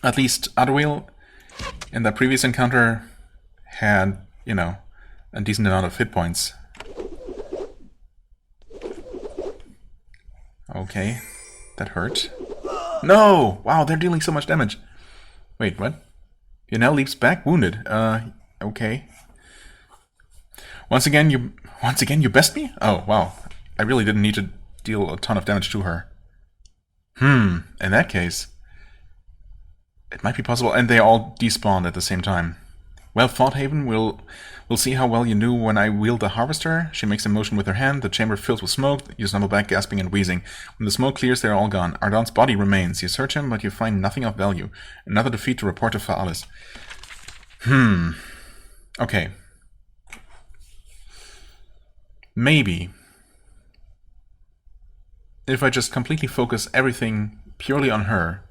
At least Adderwheel, in that previous encounter, had, you know, a decent amount of hit points. Okay, that hurt. No! Wow, they're dealing so much damage. Wait, what? Yanel leaps back, wounded. Okay. Once again, you best me? Oh, wow. I really didn't need to deal a ton of damage to her. In that case, it might be possible, and they all despawned at the same time. Well fought, Haven. We'll see how well you knew when I wield the harvester. She makes a motion with her hand. The chamber fills with smoke. You stumble back, gasping and wheezing. When the smoke clears, they're all gone. Ardon's body remains. You search him, but you find nothing of value. Another defeat to report to Faalis. Okay. Maybe if I just completely focus everything purely on her,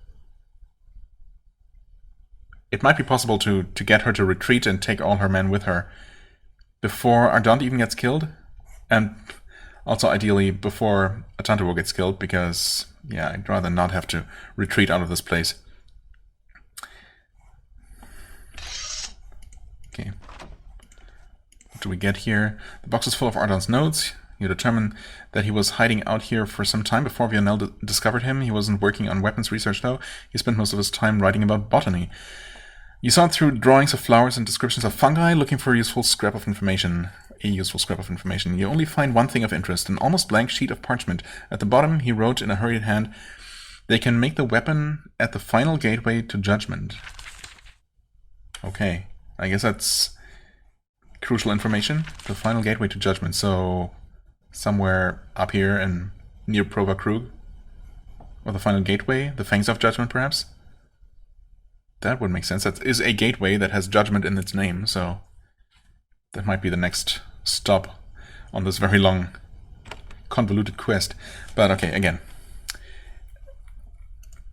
it might be possible to get her to retreat and take all her men with her before Ardant even gets killed, and also ideally before Atantuo gets killed, because yeah, I'd rather not have to retreat out of this place. Okay. What do we get here? The box is full of Ardant's notes. You determine that he was hiding out here for some time before Vionel discovered him. He wasn't working on weapons research though. He spent most of his time writing about botany. You saw through drawings of flowers and descriptions of fungi, looking for a useful scrap of information. You only find one thing of interest, an almost blank sheet of parchment. At the bottom, he wrote in a hurried hand, "They can make the weapon at the final gateway to judgment." Okay, I guess that's crucial information. The final gateway to judgment, so somewhere up here and near Prova Krug. Or the final gateway, the Fangs of Judgment, perhaps? That would make sense. That is a gateway that has judgment in its name, so that might be the next stop on this very long, convoluted quest. But okay, again.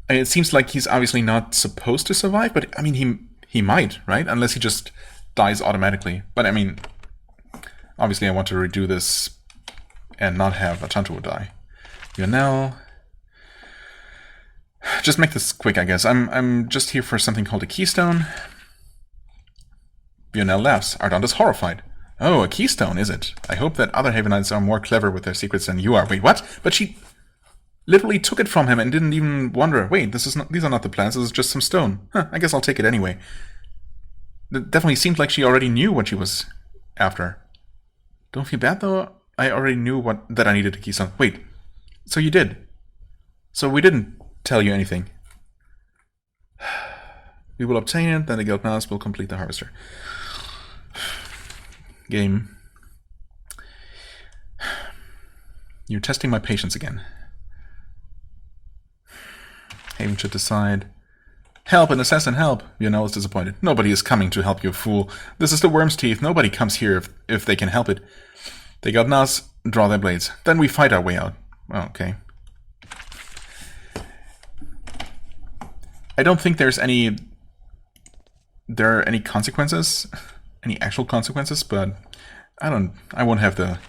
It seems like he's obviously not supposed to survive, but I mean, he might, right? Unless he just dies automatically. But I mean, obviously I want to redo this and not have Atantuo die. Vionel. Just make this quick, I guess. I'm just here for something called a keystone. Vionel laughs. Ardant is horrified. Oh, a keystone, is it? I hope that other Havenites are more clever with their secrets than you are. Wait, what? But she literally took it from him and didn't even wonder. Wait, these are not the plans. This is just some stone. Huh, I guess I'll take it anyway. It definitely seemed like she already knew what she was after. Don't feel bad, though. I already knew that I needed a keystone. Wait, so you did? So we didn't tell you anything. We will obtain it, then the guild mouse will complete the harvester. Game. You're testing my patience again. Haven should decide. Help, an assassin, help! Vionel is disappointed. Nobody is coming to help you, fool. This is the Worm's Teeth. Nobody comes here if they can help it. The guild mouse draw their blades. Then we fight our way out. Oh, okay. I don't think there are any consequences, any actual consequences, but I won't have the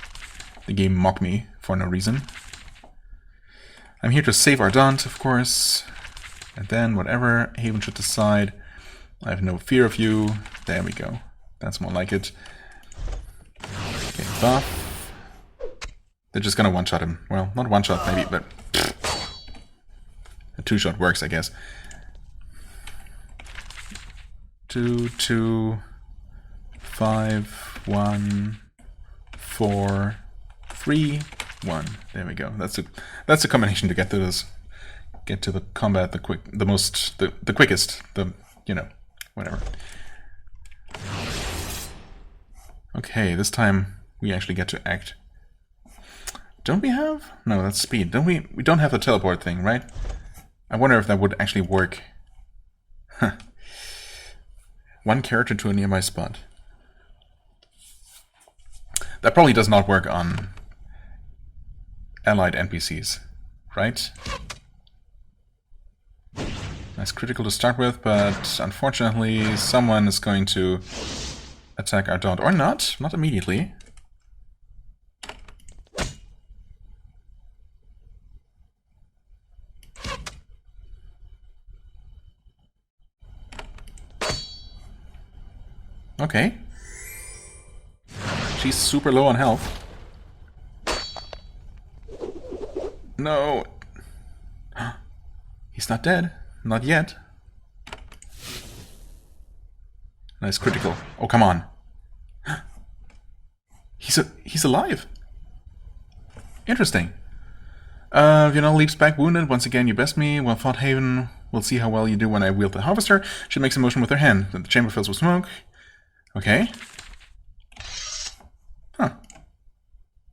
game mock me for no reason. I'm here to save Ardant, of course, and then whatever Haven should decide. I have no fear of you. There we go. That's more like it. Okay, buff. They're just gonna one-shot him. Well, not one-shot maybe, but a two-shot works, I guess. 2, 2, 5, 1, 4, 3, 1. There we go. That's a combination to get to this, get to the combat the quickest, whatever. Okay, this time we actually get to act. Don't we have? No, that's speed. Don't we? We don't have the teleport thing, right? I wonder if that would actually work. Huh. One character to a nearby spot. That probably does not work on allied NPCs, right? Nice critical to start with, but unfortunately someone is going to attack Ardant. Or not immediately. Okay. She's super low on health. No. He's not dead. Not yet. Nice critical. Oh, come on. He's alive. Interesting. Vionel leaps back wounded. Once again, you best me. Well fought, Haven. We'll see how well you do when I wield the harvester. She makes a motion with her hand. Then the chamber fills with smoke. Okay. Huh.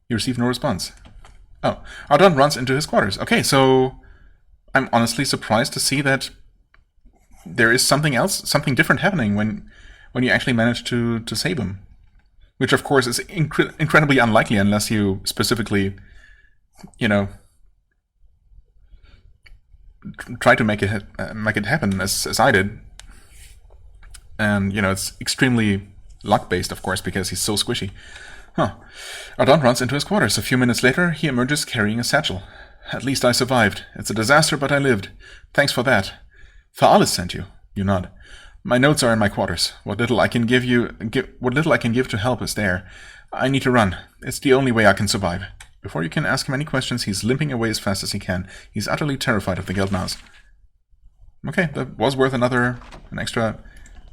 You receive no response. Oh. Ardant runs into his quarters. Okay, so I'm honestly surprised to see that there is something else, something different happening when you actually manage to save him. Which, of course, is incredibly unlikely unless you specifically, try to make it happen as I did. And, you know, it's extremely luck-based, of course, because he's so squishy. Huh. Ardant runs into his quarters. A few minutes later, he emerges carrying a satchel. At least I survived. It's a disaster, but I lived. Thanks for that. Faalis sent you. You nod. My notes are in my quarters. What little I can give to help is there. I need to run. It's the only way I can survive. Before you can ask him any questions, he's limping away as fast as he can. He's utterly terrified of the Geldnaz. Okay, that was worth an extra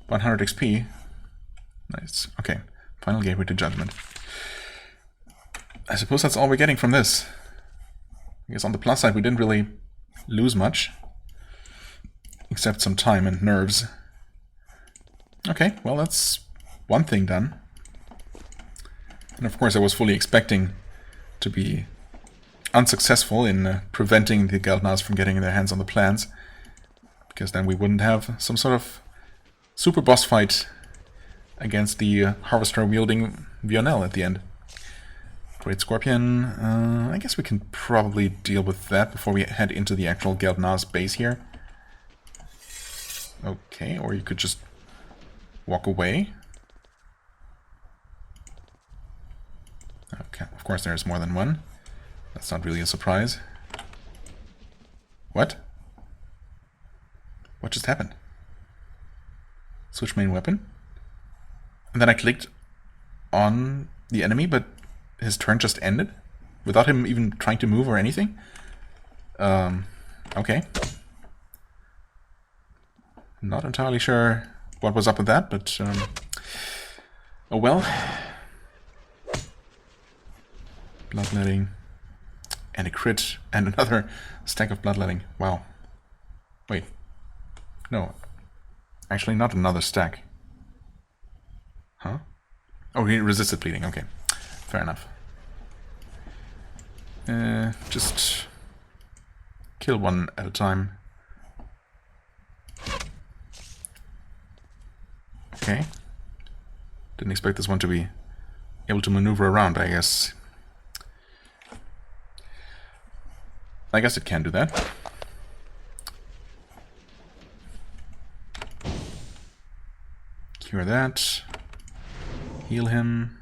100 XP. Nice. Okay, final gateway to judgment. I suppose that's all we're getting from this. I guess on the plus side, we didn't really lose much. Except some time and nerves. Okay, well, that's one thing done. And of course, I was fully expecting to be unsuccessful in preventing the Geldnaz from getting their hands on the plans. Because then we wouldn't have some sort of super boss fight against the Harvester-wielding Vionel at the end. Great Scorpion. I guess we can probably deal with that before we head into the actual Geldnaz base here. Okay, or you could just walk away. Okay, of course there's more than one. That's not really a surprise. What? What just happened? Switch main weapon? And then I clicked on the enemy, but his turn just ended? Without him even trying to move or anything? Okay. Not entirely sure what was up with that, but oh well. Bloodletting. And a crit. And another stack of bloodletting. Wow. Wait. No. Actually, not another stack. Huh? Oh, he resisted bleeding. Okay. Fair enough. Just kill one at a time. Okay. Didn't expect this one to be able to maneuver around, I guess. I guess it can do that. Cure that. Heal him.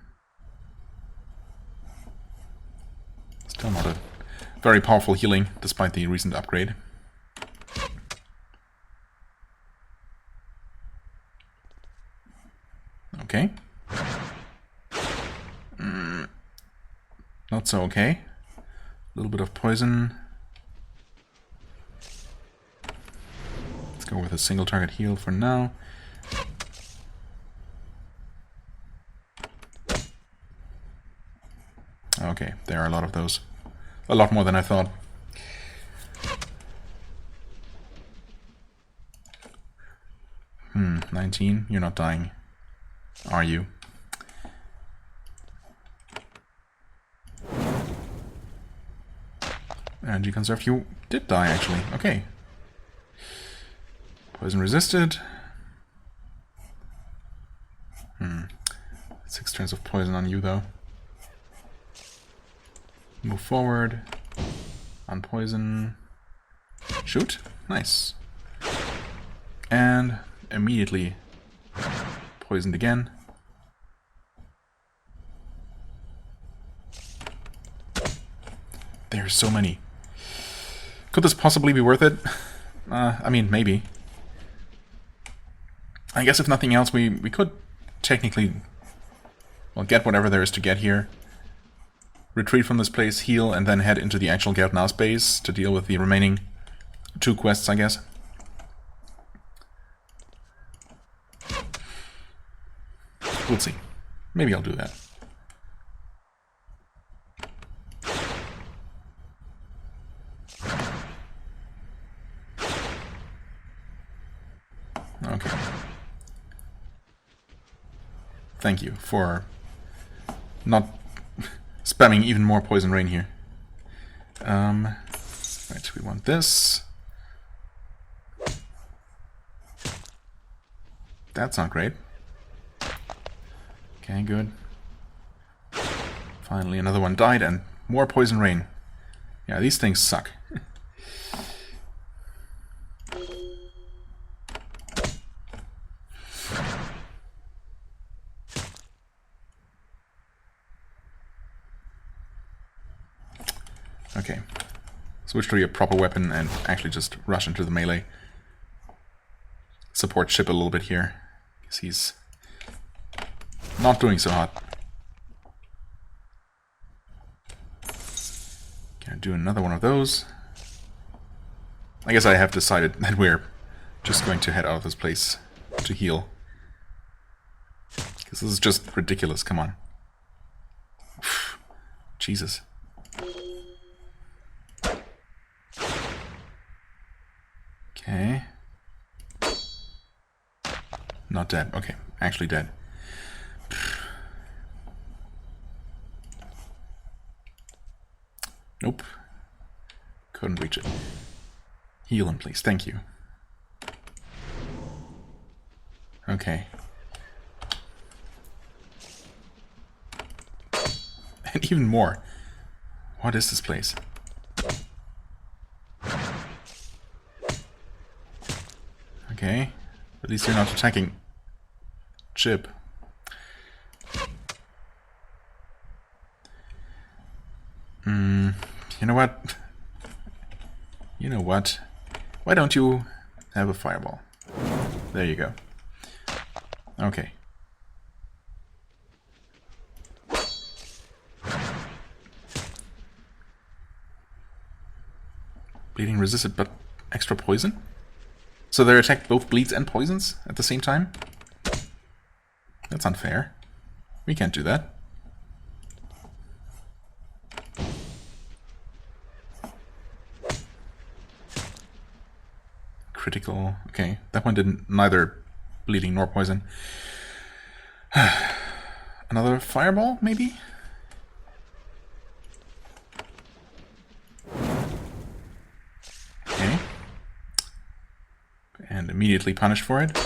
Still not a very powerful healing, despite the recent upgrade. Okay. Not so okay. A little bit of poison. Let's go with a single target heal for now. Okay, there are a lot of those. A lot more than I thought. 19? You're not dying, are you? And you conserved. You did die, actually. Okay. Poison resisted. 6 turns of poison on you, though. Move forward. Unpoison. Shoot. Nice. And immediately poisoned again. There's so many. Could this possibly be worth it? I mean, maybe. I guess if nothing else, we could technically, well, get whatever there is to get here. Retreat from this place, heal, and then head into the actual Geldnaz base to deal with the remaining 2 quests, I guess. We'll see. Maybe I'll do that. Okay. Thank you for not spamming even more poison rain here. Right, we want this. That's not great. Okay, good. Finally, another one died, and more poison rain. Yeah, these things suck. Okay. Switch to your proper weapon and actually just rush into the melee. Support Chip a little bit here, because he's not doing so hot. Gonna do another one of those. I guess I have decided that we're just going to head out of this place to heal. Because this is just ridiculous, come on. Jesus. Okay. Not dead. Okay, actually dead. Nope. Couldn't reach it. Heal him, please. Thank you. Okay. And even more. What is this place? Okay. At least you're not attacking Chip. You know what? You know what? Why don't you have a fireball? There you go. Okay. Bleeding resisted, but extra poison? So their attack both bleeds and poisons at the same time? That's unfair. We can't do that. Critical. Okay, that one didn't neither bleeding nor poison. Another fireball, maybe? Okay. And immediately punished for it.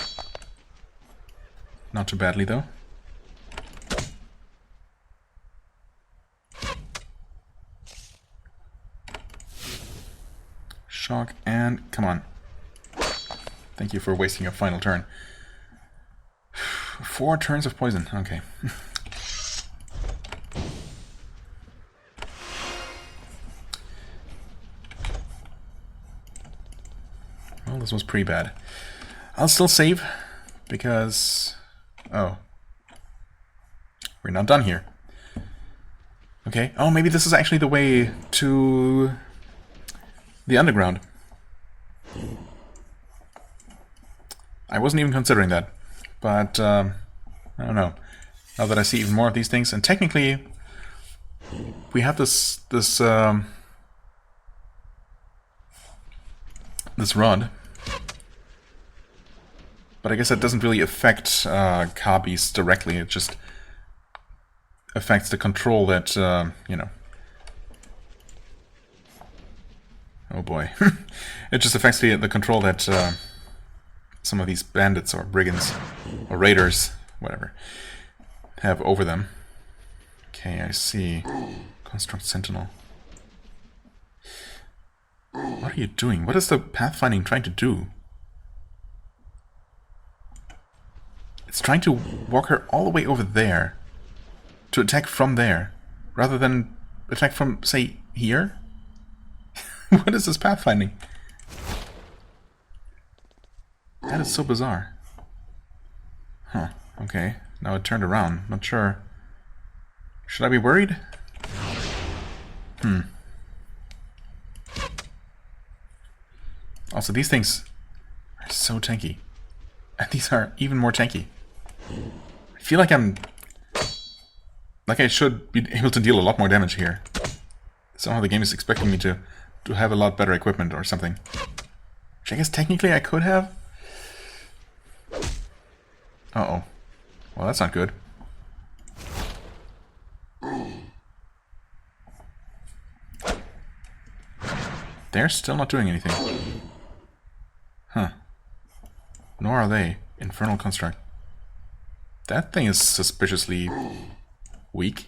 Not too badly, though. Shock and... come on. Thank you for wasting your final turn. 4 turns of poison. Okay. Well, this was pretty bad. I'll still save, because... oh. We're not done here. Okay. Oh, maybe this is actually the way to... the underground. I wasn't even considering that, but I don't know. Now that I see even more of these things, and technically we have this rod, but I guess that doesn't really affect car beasts directly. It just affects the control that you know. Oh boy, it just affects the control that. Some of these bandits or brigands or raiders, whatever, have over them. Okay, I see. Construct Sentinel. What are you doing? What is the pathfinding trying to do? It's trying to walk her all the way over there to attack from there, rather than attack from, say, here? What is this pathfinding? That is so bizarre. Huh, okay. Now it turned around. Not sure. Should I be worried? Also, these things are so tanky. And these are even more tanky. I feel like I should be able to deal a lot more damage here. Somehow the game is expecting me to have a lot better equipment or something. Which I guess technically I could have. Uh-oh. Well, that's not good. They're still not doing anything. Huh. Nor are they. Infernal Construct. That thing is suspiciously weak.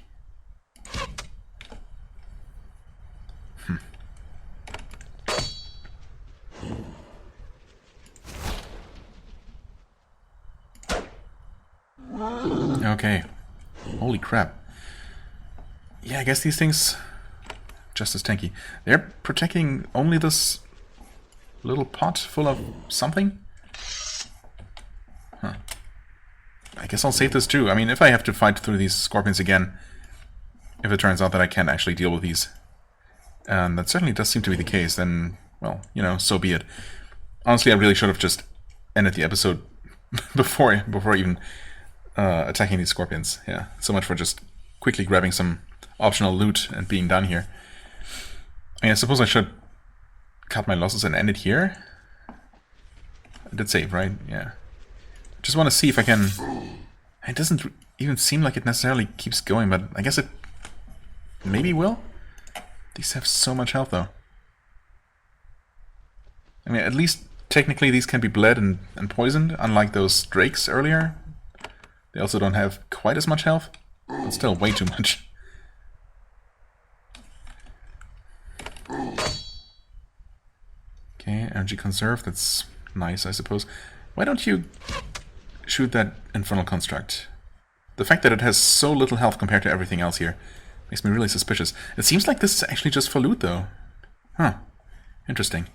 Okay. Holy crap. Yeah, I guess these things just as tanky. They're protecting only this little pot full of something? Huh. I guess I'll save this too. I mean, if I have to fight through these scorpions again, if it turns out that I can't actually deal with these, and that certainly does seem to be the case, then, well, you know, so be it. Honestly, I really should have just ended the episode before even attacking these scorpions. Yeah, so much for just quickly grabbing some optional loot and being done here. I mean, I suppose I should cut my losses and end it here. I did save, right? Yeah. Just want to see if I can... It doesn't even seem like it necessarily keeps going, but I guess it maybe will? These have so much health, though. I mean, at least technically these can be bled and poisoned, unlike those drakes earlier. They also don't have quite as much health, but still way too much. Okay, energy conserved, that's nice, I suppose. Why don't you shoot that infernal construct? The fact that it has so little health compared to everything else here makes me really suspicious. It seems like this is actually just for loot, though. Huh. Interesting.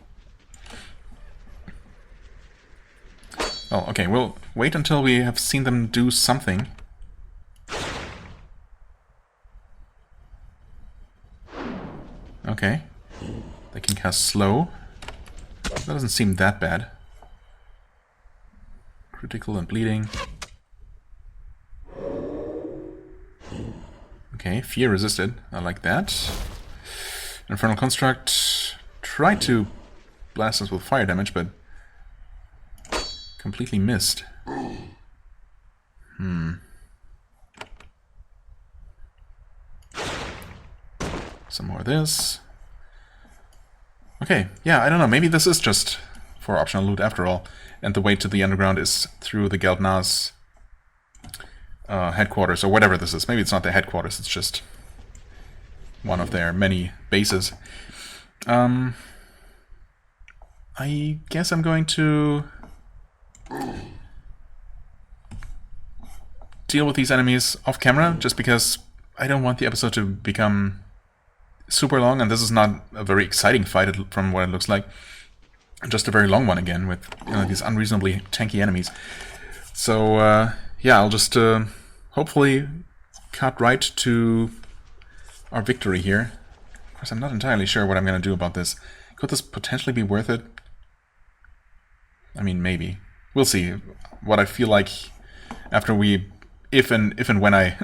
Well, okay, we'll wait until we have seen them do something. Okay. They can cast slow. That doesn't seem that bad. Critical and bleeding. Okay, fear resisted. I like that. Infernal Construct tried to blast us with fire damage, but completely missed. Some more of this. Okay, yeah, I don't know, maybe this is just for optional loot after all, and the way to the underground is through the Geldnaz headquarters, or whatever this is. Maybe it's not their headquarters, it's just one of their many bases. I guess I'm going to deal with these enemies off camera, just because I don't want the episode to become super long, and this is not a very exciting fight from what it looks like. Just a very long one again, with these unreasonably tanky enemies. So, yeah, I'll just hopefully cut right to our victory here. Of course, I'm not entirely sure what I'm going to do about this. Could this potentially be worth it? I mean, maybe. We'll see. What I feel like after we... If and when I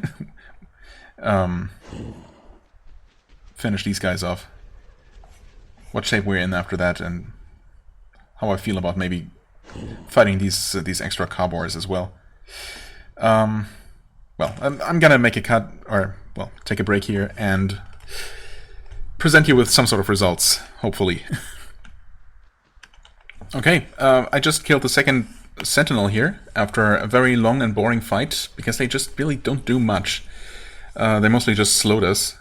finish these guys off. What shape we're in after that, and how I feel about maybe fighting these extra cowboys as well. Well, I'm gonna make a cut, or, well, take a break here, and present you with some sort of results, hopefully. Okay, I just killed the second sentinel here, after a very long and boring fight, because they just really don't do much. They mostly just slowed us,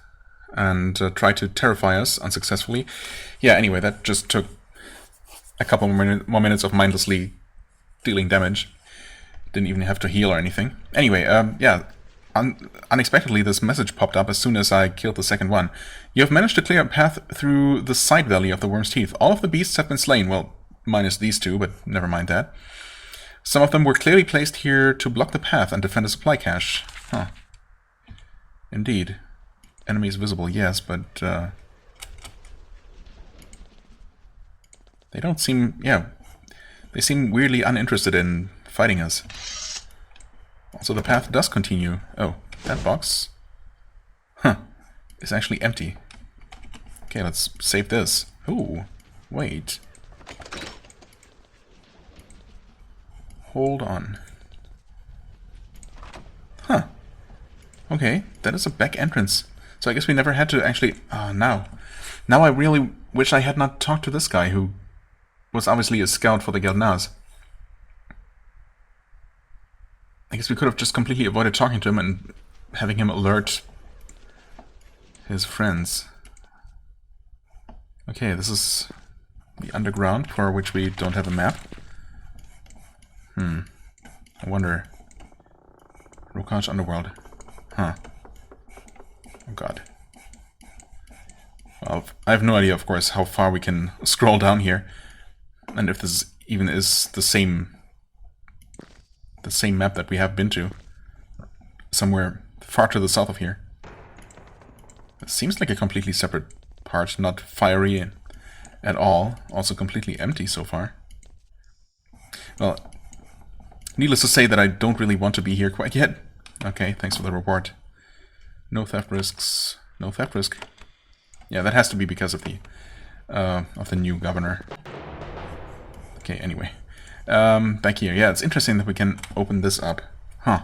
and tried to terrify us unsuccessfully. Yeah, anyway, that just took a couple more minutes of mindlessly dealing damage. Didn't even have to heal or anything. Anyway, yeah, unexpectedly this message popped up as soon as I killed the second one. You have managed to clear a path through the side valley of the Worm's Teeth. All of the beasts have been slain, well, minus these two, but never mind that. Some of them were clearly placed here to block the path and defend a supply cache. Huh. Indeed. Enemies visible, yes, but they don't seem... yeah, they seem weirdly uninterested in fighting us. Also, the path does continue. Oh, that box? Huh. It's actually empty. Okay, let's save this. Ooh, wait. Hold on. Huh. Okay, that is a back entrance. So I guess we never had to actually... now I really wish I had not talked to this guy, who was obviously a scout for the Geldnaz. I guess we could have just completely avoided talking to him and having him alert his friends. Okay, this is the underground, for which we don't have a map. I wonder... Rokaj Underworld. Huh. Oh god. Well, I have no idea, of course, how far we can scroll down here, and if this even is the same map that we have been to, somewhere far to the south of here. It seems like a completely separate part, not fiery at all, also completely empty so far. Well, needless to say that I don't really want to be here quite yet. Okay, thanks for the reward. No theft risks. No theft risk. Yeah, that has to be because of the new governor. Okay, anyway. Back here. Yeah, it's interesting that we can open this up. Huh.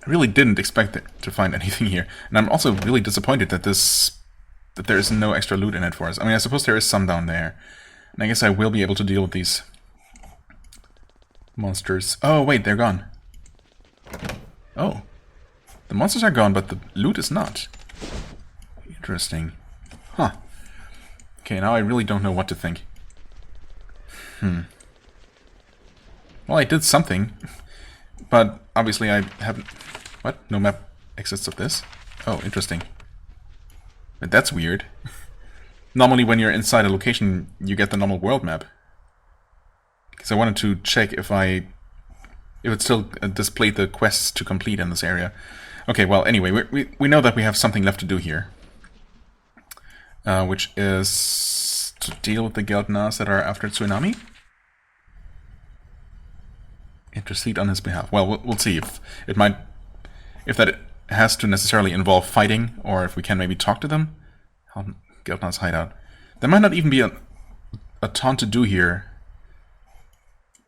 I really didn't expect to find anything here. And I'm also really disappointed that there is no extra loot in it for us. I mean, I suppose there is some down there. And I guess I will be able to deal with these monsters. Oh, wait, they're gone. Oh. The monsters are gone, but the loot is not. Interesting. Huh. Okay, now I really don't know what to think. Well, I did something. But obviously I haven't... What? No map exists of this? Oh, interesting. But that's weird. Normally when you're inside a location, you get the normal world map. Because I wanted to check if it still displayed the quests to complete in this area. Okay, well, anyway, we know that we have something left to do here. Which is to deal with the Geldnars that are after Tsunami. Intercede on his behalf. Well, we'll see if that has to necessarily involve fighting, or if we can maybe talk to them. Geldnar's hideout. There might not even be a ton to do here.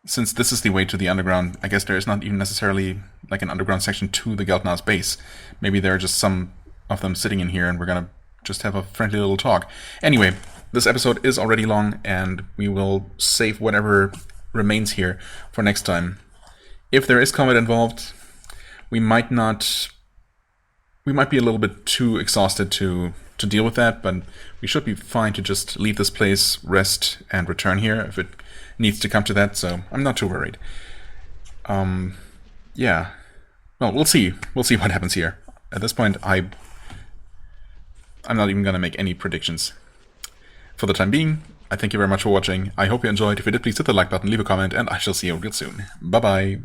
Since this is the way to the underground, I guess there is not even necessarily like an underground section to the Geldnar's base. Maybe there are just some of them sitting in here and we're gonna just have a friendly little talk. Anyway, this episode is already long and we will save whatever remains here for next time. If there is combat involved, we might be a little bit too exhausted to deal with that, but we should be fine to just leave this place, rest, and return here if it needs to come to that, so I'm not too worried. Yeah. Well, we'll see. We'll see what happens here. At this point, I'm not even gonna make any predictions. For the time being, I thank you very much for watching. I hope you enjoyed. If you did, please hit the like button, leave a comment, and I shall see you real soon. Bye-bye.